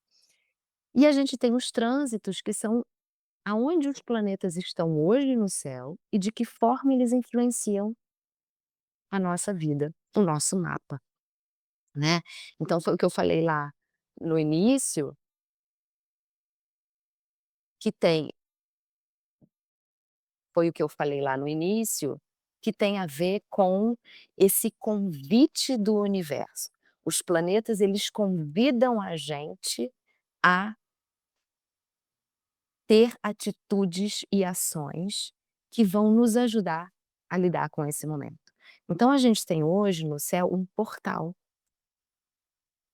E a gente tem os trânsitos que são aonde os planetas estão hoje no céu e de que forma eles influenciam a nossa vida, o nosso mapa, né. Então foi o que eu falei lá no início, que tem foi o que eu falei lá no início, que tem a ver com esse convite do universo. Os planetas, eles convidam a gente a ter atitudes e ações que vão nos ajudar a lidar com esse momento. Então a gente tem hoje no céu um portal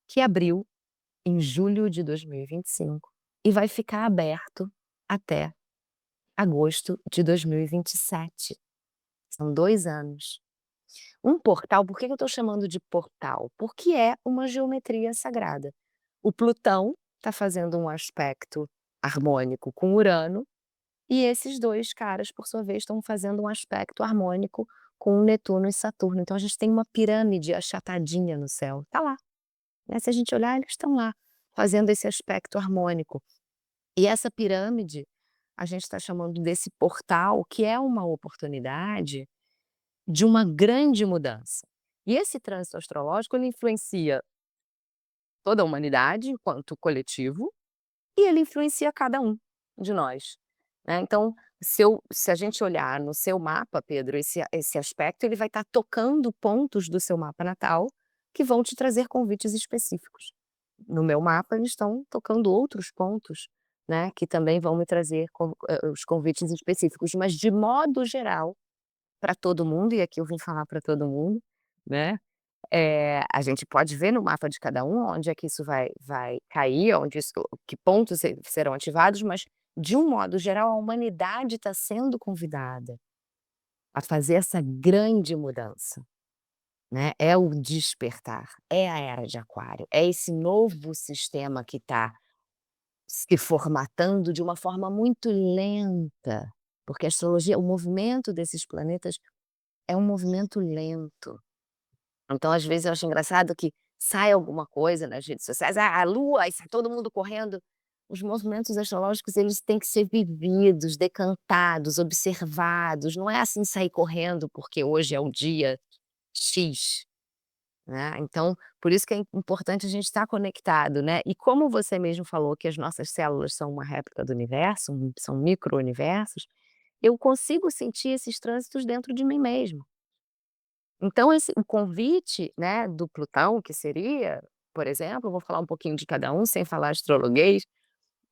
que abriu em julho de 2025 e vai ficar aberto até agosto de 2027. São 2 anos. Um portal, por que que eu estou chamando de portal? Porque é uma geometria sagrada. O Plutão está fazendo um aspecto harmônico com Urano, e esses 2 caras, por sua vez, estão fazendo um aspecto harmônico com Netuno e Saturno. Então a gente tem uma pirâmide achatadinha no céu, tá lá, né, se a gente olhar eles estão lá, fazendo esse aspecto harmônico. E essa pirâmide, a gente está chamando desse portal, que é uma oportunidade de uma grande mudança. E esse trânsito astrológico ele influencia toda a humanidade enquanto coletivo, e ele influencia cada um de nós, né. Então, se a gente olhar no seu mapa, Pedro, esse aspecto ele vai estar tocando pontos do seu mapa natal, que vão te trazer convites específicos. No meu mapa, eles estão tocando outros pontos, né, que também vão me trazer os convites específicos, mas de modo geral, para todo mundo, e aqui eu vim falar para todo mundo, né, a gente pode ver no mapa de cada um onde é que isso vai cair, onde isso que pontos serão ativados, mas de um modo geral a humanidade está sendo convidada a fazer essa grande mudança, né, é o despertar, é a era de aquário, é esse novo sistema que está se formatando de uma forma muito lenta, porque a astrologia o movimento desses planetas é um movimento lento. Então, às vezes, eu acho engraçado que sai alguma coisa nas redes sociais, "Ah, a lua", aí sai todo mundo correndo. Os movimentos astrológicos, eles têm que ser vividos, decantados, observados, não é assim sair correndo porque hoje é o dia X, né. Então, por isso que é importante a gente estar conectado, né. E como você mesmo falou que as nossas células são uma réplica do universo, são micro-universos, eu consigo sentir esses trânsitos dentro de mim mesmo. Então o convite, né, do Plutão, que seria, por exemplo, eu vou falar um pouquinho de cada um sem falar astrologuês,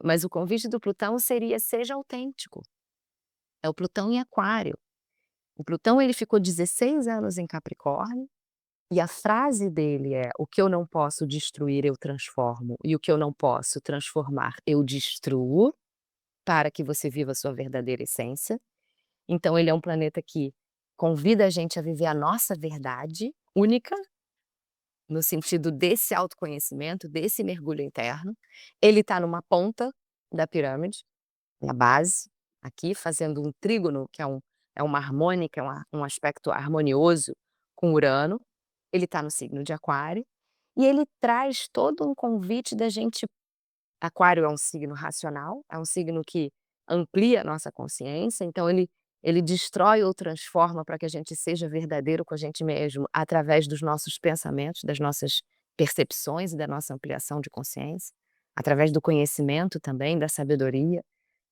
mas o convite do Plutão seria: "Seja autêntico". É o Plutão em Aquário. O Plutão ele ficou 16 anos em Capricórnio, e a frase dele é: "O que eu não posso destruir, eu transformo, e o que eu não posso transformar, eu destruo, para que você viva a sua verdadeira essência". Então ele é um planeta que convida a gente a viver a nossa verdade única, no sentido desse autoconhecimento, desse mergulho interno. Ele está numa ponta da pirâmide, na base, aqui fazendo um trígono, que é uma harmônica, um aspecto harmonioso com Urano. Ele está no signo de Aquário, e ele traz todo um convite da gente. Aquário é um signo racional, é um signo que amplia a nossa consciência, então ele destrói ou transforma para que a gente seja verdadeiro com a gente mesmo, através dos nossos pensamentos, das nossas percepções e da nossa ampliação de consciência, através do conhecimento também, da sabedoria,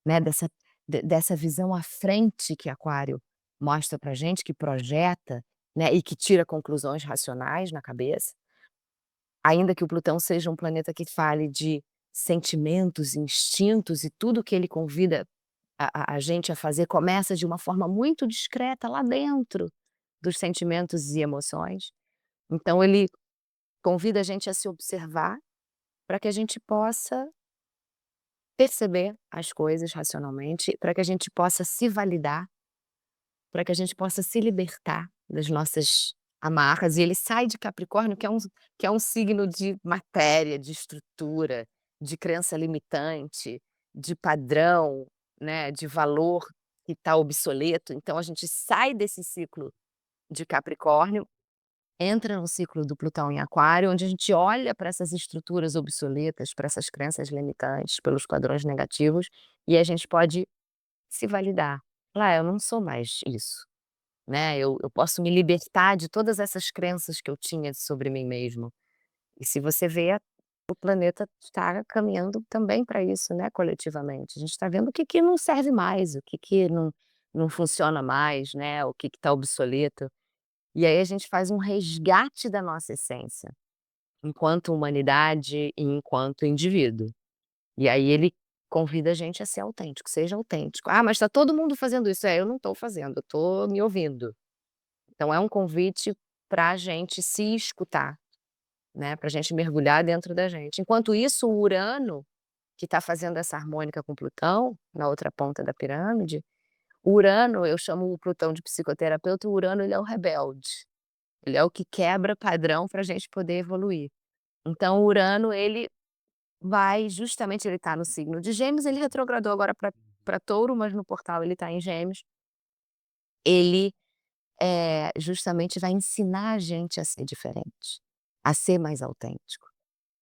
né, dessa visão à frente que Aquário mostra para gente, que projeta, né, e que tira conclusões racionais na cabeça. Ainda que o Plutão seja um planeta que fale de sentimentos, instintos e tudo que ele convida a gente a fazer começa de uma forma muito discreta lá dentro dos sentimentos e emoções. Então ele convida a gente a se observar, para que a gente possa perceber as coisas racionalmente, para que a gente possa se validar, para que a gente possa se libertar das nossas amarras. E ele sai de Capricórnio, que é um signo de matéria, de estrutura, de crença limitante, de padrão, né, de valor que está obsoleto. Então a gente sai desse ciclo de Capricórnio, entra no ciclo do Plutão em Aquário, onde a gente olha para essas estruturas obsoletas, para essas crenças limitantes, pelos padrões negativos, e a gente pode se validar. Lá eu não sou mais isso, né, eu posso me libertar de todas essas crenças que eu tinha sobre mim mesmo. E se você vê, o planeta está caminhando também para isso, né, coletivamente. A gente está vendo o que que não serve mais, o que que não funciona mais, né, o que que está obsoleto. E aí a gente faz um resgate da nossa essência, enquanto humanidade e enquanto indivíduo. E aí ele convida a gente a ser autêntico, seja autêntico. "Ah, mas está todo mundo fazendo isso". É, eu não estou fazendo, eu estou me ouvindo. Então é um convite para a gente se escutar, né, para a gente mergulhar dentro da gente. Enquanto isso, o Urano, que está fazendo essa harmônica com Plutão, na outra ponta da pirâmide, o Urano, eu chamo o Plutão de psicoterapeuta, o Urano ele é o rebelde. Ele é o que quebra padrão para a gente poder evoluir. Então o Urano ele vai justamente ele está no signo de Gêmeos, ele retrogradou agora para Touro, mas no portal ele está em Gêmeos. Ele, justamente vai ensinar a gente a ser diferente, a ser mais autêntico,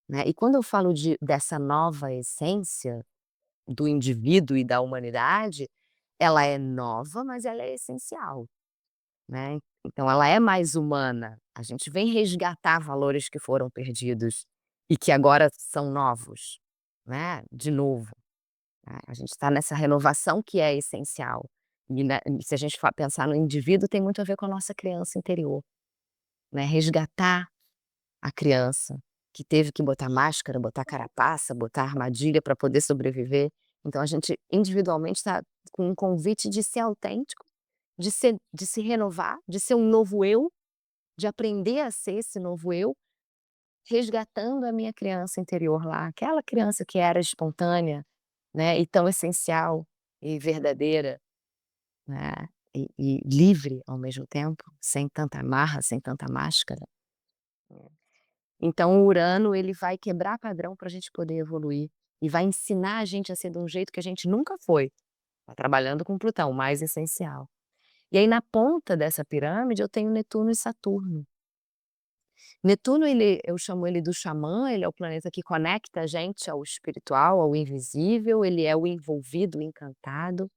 né. E quando eu falo dessa nova essência do indivíduo e da humanidade, ela é nova, mas ela é essencial. Né, então ela é mais humana, a gente vem resgatar valores que foram perdidos e que agora são novos, né, de novo, né, a gente está nessa renovação que é essencial, e se a gente for pensar no indivíduo tem muito a ver com a nossa criança interior, né, resgatar a criança, que teve que botar máscara, botar carapaça, botar armadilha para poder sobreviver, então a gente individualmente está com um convite de ser autêntico, de se renovar, de ser um novo eu, de aprender a ser esse novo eu, resgatando a minha criança interior lá, aquela criança que era espontânea, né, e tão essencial e verdadeira, né, e livre ao mesmo tempo, sem tanta amarra, sem tanta máscara. Então o Urano ele vai quebrar padrão para a gente poder evoluir, e vai ensinar a gente a ser de um jeito que a gente nunca foi, tá trabalhando com Plutão, o mais essencial. E aí na ponta dessa pirâmide eu tenho Netuno e Saturno. Netuno ele eu chamo ele do xamã, ele é o planeta que conecta a gente ao espiritual, ao invisível, ele é o envolvido, o encantado,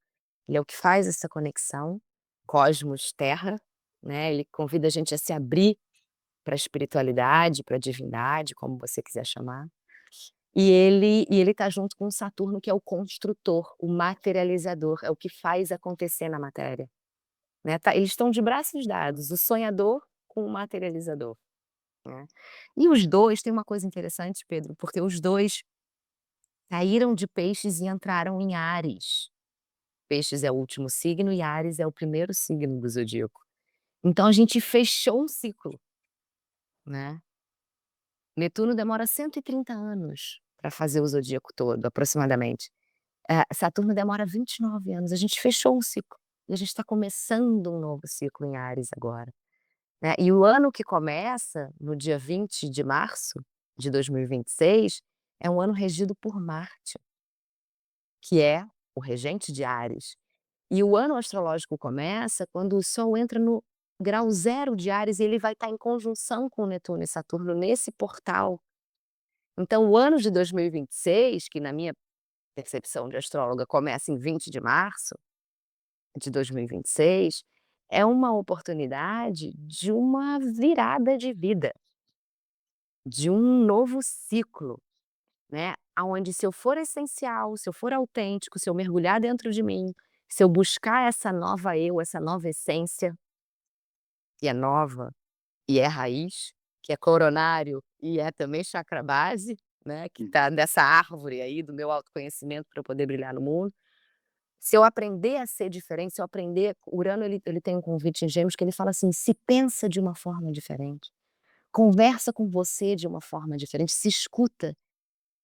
ele é o que faz essa conexão, cosmos, terra, né, ele convida a gente a se abrir para a espiritualidade, para a divindade, como você quiser chamar. E ele está junto com Saturno que é o construtor, o materializador, é o que faz acontecer na matéria, né, eles estão de braços dados, o sonhador com o materializador. Né. E os 2 têm uma coisa interessante, Pedro, porque os 2 saíram de Peixes e entraram em Áries. Peixes é o último signo e Áries é o primeiro signo do zodíaco. Então a gente fechou um ciclo, né. Netuno demora 130 anos para fazer o zodíaco todo, aproximadamente. Saturno demora 29 anos, a gente fechou um ciclo, e a gente está começando um novo ciclo em Áries agora. Né, e o ano que começa no dia 20 de março de 2026, é um ano regido por Marte, que é o regente de Áries. E o ano astrológico começa quando o Sol entra no grau zero de Áries e ele vai estar em conjunção com Netuno e Saturno nesse portal. Então o ano de 2026, que na minha percepção de astróloga começa em 20 de março de 2026, é uma oportunidade de uma virada de vida. De um novo ciclo, né, aonde se eu for essencial, se eu for autêntico, se eu mergulhar dentro de mim, se eu buscar essa nova eu, essa nova essência, que é nova e é raiz, que é coronário e é também chakra base, né, que tá nessa árvore aí do meu autoconhecimento para eu poder brilhar no mundo. Se eu aprender a ser diferente, se eu aprender Urano ele tem um convite em Gêmeos que ele fala assim: "Se pensa de uma forma diferente, conversa com você de uma forma diferente, se escuta,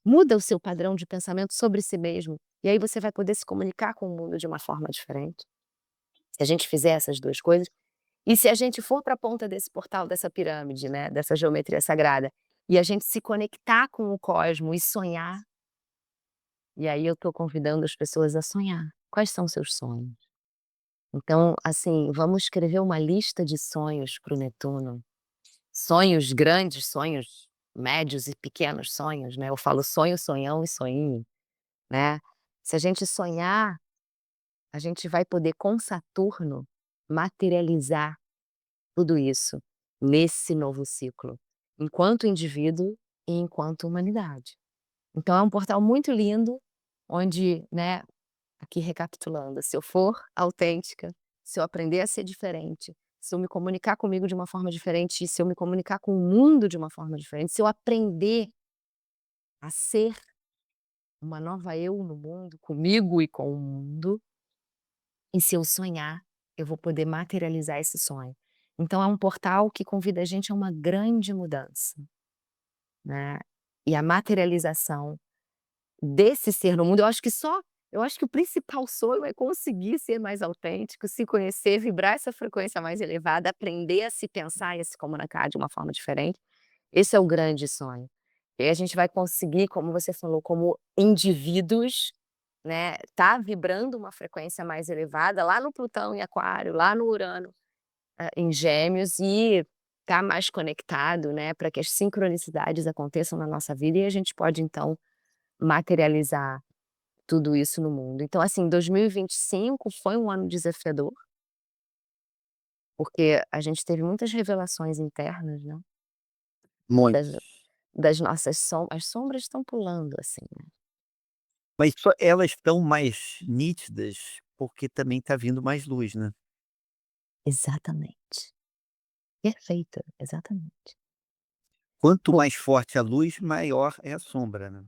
muda o seu padrão de pensamento sobre si mesmo, e aí você vai poder se comunicar com o mundo de uma forma diferente". Se a gente fizer essas 2 coisas, e se a gente for para a ponta desse portal, dessa pirâmide, né, dessa geometria sagrada, e a gente se conectar com o cosmo e sonhar, e aí eu estou convidando as pessoas a sonhar. Quais são seus sonhos? Então, assim, vamos escrever uma lista de sonhos para o Netuno. Sonhos grandes, sonhos médios e pequenos sonhos, né, eu falo sonho, sonhão e sonhinho, né. Se a gente sonhar, a gente vai poder com Saturno materializar tudo isso, nesse novo ciclo, enquanto indivíduo e enquanto humanidade. Então é um portal muito lindo, onde, né, aqui recapitulando, se eu for autêntica, se eu aprender a ser diferente, se eu me comunicar comigo de uma forma diferente e se eu me comunicar com o mundo de uma forma diferente, se eu aprender a ser uma nova eu no mundo, comigo e com o mundo, e se eu sonhar, eu vou poder materializar esse sonho. Então é um portal que convida a gente a uma grande mudança, né. E a materialização desse ser no mundo, eu acho que o principal sonho é conseguir ser mais autêntico, se conhecer, vibrar essa frequência mais elevada, aprender a se pensar e a se comunicar de uma forma diferente. Esse é o grande sonho. E aí a gente vai conseguir, como você falou, como indivíduos, né, tá vibrando uma frequência mais elevada lá no Plutão em Aquário, lá no Urano, em Gêmeos e tá mais conectado, né, para que as sincronicidades aconteçam na nossa vida e a gente pode então materializar tudo isso no mundo. Então, assim, 2025 foi um ano desafiador, porque a gente teve muitas revelações internas, né, das Muitos. das nossas as sombras estão pulando, assim, né. Mas só elas estão mais nítidas, porque também está vindo mais luz, né. Exatamente. Perfeito, exatamente. Quanto Por mais forte a luz, maior é a sombra, né.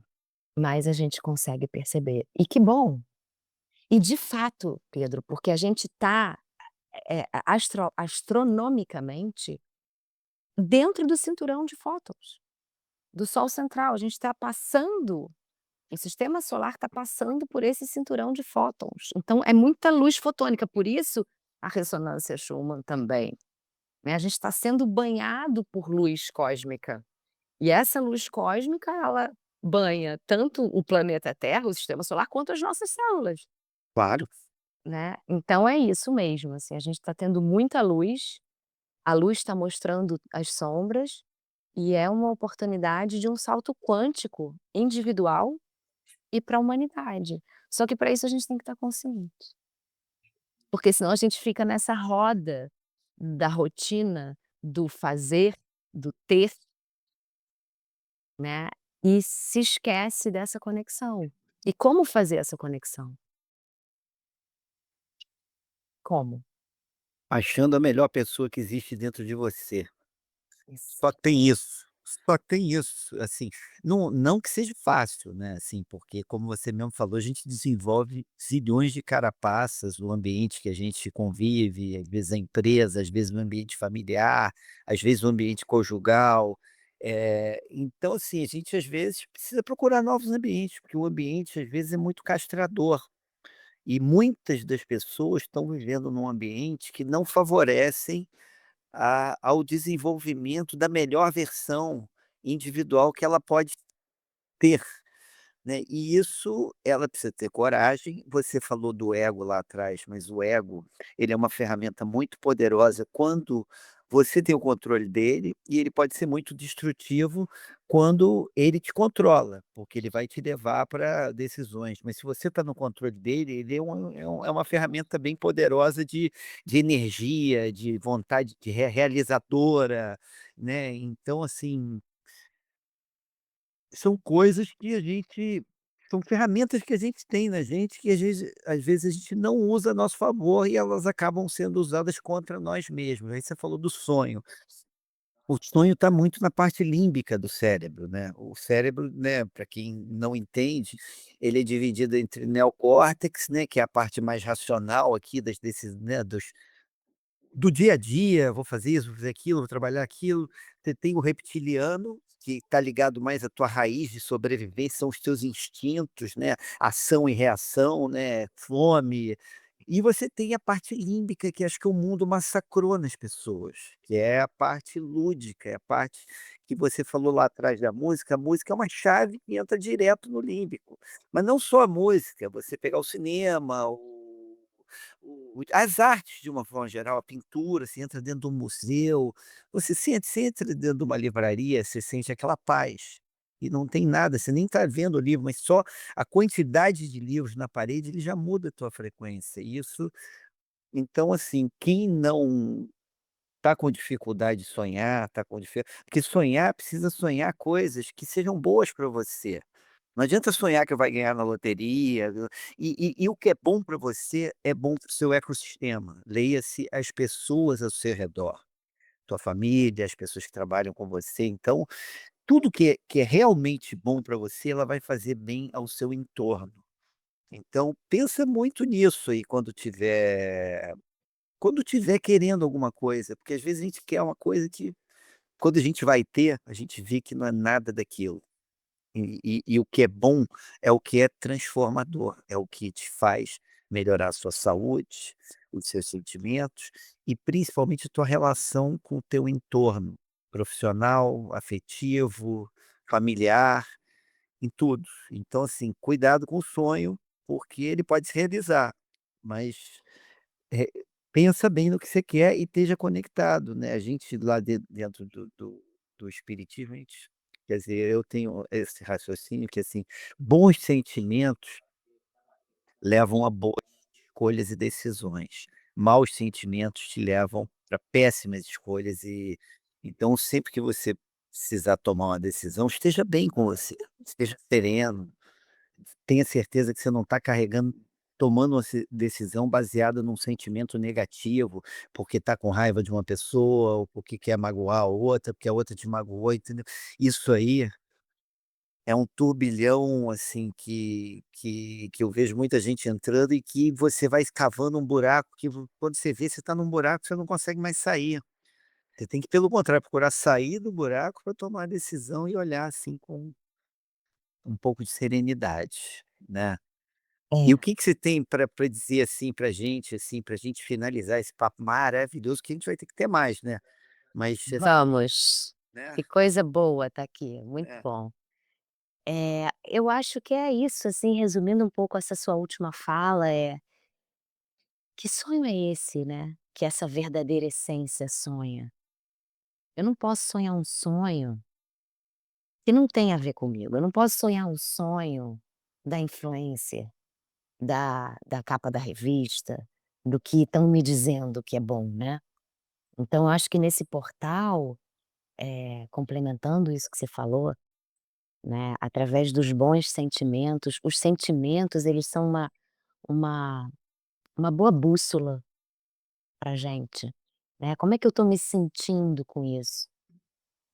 mais a gente consegue perceber. E que bom! E de fato, Pedro, porque a gente está, astronomicamente dentro do cinturão de fótons, do Sol central, a gente está passando o sistema solar está passando por esse cinturão de fótons, então é muita luz fotônica, por isso a ressonância Schumann também, né, a gente está sendo banhado por luz cósmica, e essa luz cósmica ela banha tanto o planeta Terra, o sistema solar, quanto as nossas células, Claro. né. Então é isso mesmo, assim, a gente está tendo muita luz, a luz está mostrando as sombras, e é uma oportunidade de um salto quântico individual e para a humanidade. Só que para isso a gente tem que estar consciente, porque senão a gente fica nessa roda da rotina, do fazer, do ter, né, e se esquece dessa conexão. E como fazer essa conexão? Como? Achando a melhor pessoa que existe dentro de você. Isso. Só tem isso, só tem isso, assim, não que seja fácil, né, assim, porque como você mesmo falou, a gente desenvolve zilhões de carapaças no ambiente que a gente convive, às vezes a empresa, às vezes o ambiente familiar, às vezes o ambiente conjugal, então assim, a gente às vezes precisa procurar novos ambientes, porque o ambiente às vezes é muito castrador, e muitas das pessoas estão vivendo num ambiente que não favorecem ao desenvolvimento da melhor versão individual que ela pode ter, né, e isso ela precisa ter coragem. Você falou do ego lá atrás, mas o ego, ele é uma ferramenta muito poderosa quando você tem o controle dele, e ele pode ser muito destrutivo quando ele te controla, porque ele vai te levar para decisões, mas se você está no controle dele, ele é uma ferramenta bem poderosa de energia, de vontade de realizadora, né, então assim são coisas que a gente são ferramentas que a gente tem na gente, que às vezes a gente não usa a nosso favor e elas acabam sendo usadas contra nós mesmos. Aí você falou do sonho. O sonho está muito na parte límbica do cérebro, né. O cérebro, né, para quem não entende, ele é dividido entre neocórtex, né, que é a parte mais racional aqui das desses, né, do dia a dia, vou fazer isso, vou fazer aquilo, vou trabalhar aquilo. Você tem o reptiliano, que está ligado mais à tua raiz de sobrevivência, são os teus instintos, né, ação e reação, né, fome. E você tem a parte límbica, que acho que o mundo massacrou nas pessoas, que é a parte lúdica, é a parte que você falou lá atrás da música. A música é uma chave que entra direto no límbico, mas não só a música, você pegar o cinema, as artes de uma forma geral, a pintura, você entra dentro de um museu, você entra dentro de uma livraria, você sente aquela paz, e não tem nada, você nem está vendo o livro, mas só a quantidade de livros na parede, ele já muda a tua frequência, e isso então assim, quem não está com dificuldade de sonhar, está com difi porque sonhar precisa sonhar coisas que sejam boas para você. Não adianta sonhar que vai ganhar na loteria, e o que é bom para você, é bom para o seu ecossistema, leia-se as pessoas ao seu redor, tua família, as pessoas que trabalham com você. Então, tudo que é realmente bom para você, ela vai fazer bem ao seu entorno. Então pensa muito nisso aí quando tiver querendo alguma coisa, porque às vezes a gente quer uma coisa que, quando a gente vai ter, a gente vê que não é nada daquilo. E o que é bom é o que é transformador, é o que te faz melhorar a sua saúde, os seus sentimentos e principalmente a tua relação com o teu entorno profissional, afetivo, familiar, em tudo. Então, assim, cuidado com o sonho, porque ele pode se realizar, mas eh, pensa bem no que você quer e esteja conectado, né. A gente lá dentro do espiritismo, a gente quer dizer, eu tenho esse raciocínio que, assim, bons sentimentos levam a boas escolhas e decisões. Maus sentimentos te levam para péssimas escolhas e então sempre que você precisar tomar uma decisão, esteja bem com você, esteja sereno. Tenha certeza que você não está carregando tomando uma decisão baseada num sentimento negativo, porque está com raiva de uma pessoa, ou porque quer magoar a outra, porque a outra te magoou, entendeu. Isso aí é um turbilhão, assim, que eu vejo muita gente entrando e que você vai escavando um buraco que quando você vê, você está num buraco, você não consegue mais sair. Você tem que, pelo contrário, procurar sair do buraco para tomar a decisão e olhar, assim, com um pouco de serenidade, né. E o É. que que você tem para dizer, assim, pra gente finalizar esse papo maravilhoso, que a gente vai ter que ter mais, né, mas Vamos. né, Que coisa boa tá aqui, muito é, bom. Eu acho que é isso, assim, resumindo um pouco essa sua última fala, que sonho é esse, né, que essa verdadeira essência sonha? Eu não posso sonhar um sonho que não tem a ver comigo, eu não posso sonhar um sonho da influencer, da capa da revista, do que estão me dizendo que é bom, né. Então eu acho que nesse portal, complementando isso que você falou, né, através dos bons sentimentos, os sentimentos eles são uma uma boa bússola pra gente, né, como é que eu estou me sentindo com isso?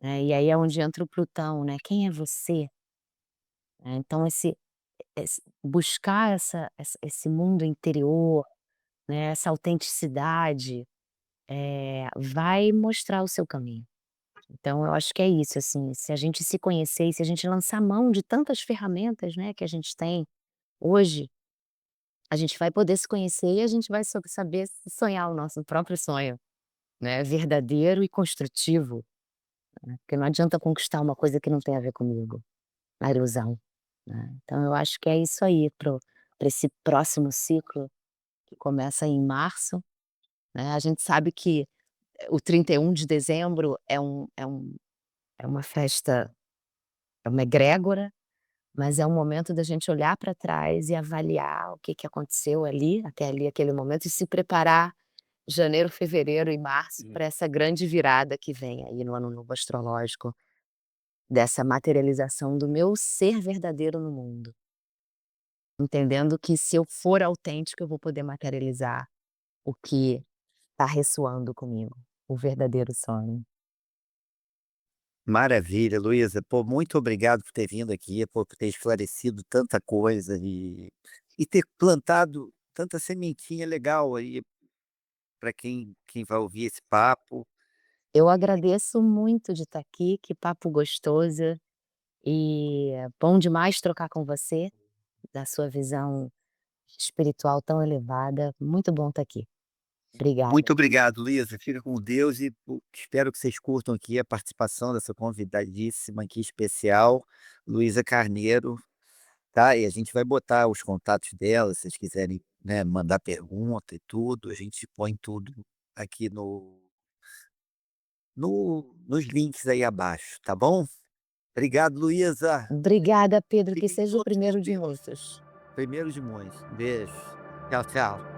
Né, e aí é onde entra o Plutão, né, quem é você? Então esse buscar esse mundo interior, né, essa autenticidade, vai mostrar o seu caminho. Então eu acho que é isso, assim, se a gente se conhecer e se a gente lançar mão de tantas ferramentas, né, que a gente tem hoje, a gente vai poder se conhecer e a gente vai saber sonhar o nosso próprio sonho, né, verdadeiro e construtivo, né, porque não adianta conquistar uma coisa que não tem a ver comigo, a ilusão, né. Então eu acho que é isso aí para esse próximo ciclo que começa em março, né, a gente sabe que o 31 de dezembro é uma festa, é uma egrégora, mas é um momento da gente olhar para trás e avaliar o que que aconteceu ali, até ali aquele momento e se preparar janeiro, fevereiro e março sim. para essa grande virada que vem aí no ano novo astrológico, dessa materialização do meu ser verdadeiro no mundo. Entendendo que se eu for autêntico eu vou poder materializar o que está ressoando comigo, o verdadeiro sonho. Maravilha, Luísa. Pô, muito obrigado por ter vindo aqui, por ter esclarecido tanta coisa e ter plantado tanta sementinha legal aí para quem vai ouvir esse papo. Eu agradeço muito de estar aqui, que papo gostoso e bom demais trocar com você, da sua visão espiritual tão elevada, muito bom estar aqui. Obrigada. Muito obrigado, Luísa. Fica com Deus e espero que vocês curtam aqui a participação dessa convidadíssima aqui especial, Luísa Carneiro, tá? E a gente vai botar os contatos dela, se vocês quiserem, né, mandar pergunta e tudo, a gente põe tudo aqui nos links aí abaixo, tá bom? Obrigado, Luísa. Obrigada, Pedro, que Fiquem seja o todos com primeiro de Deus. muitos. Primeiro de muitos. Beijo. Tchau, tchau.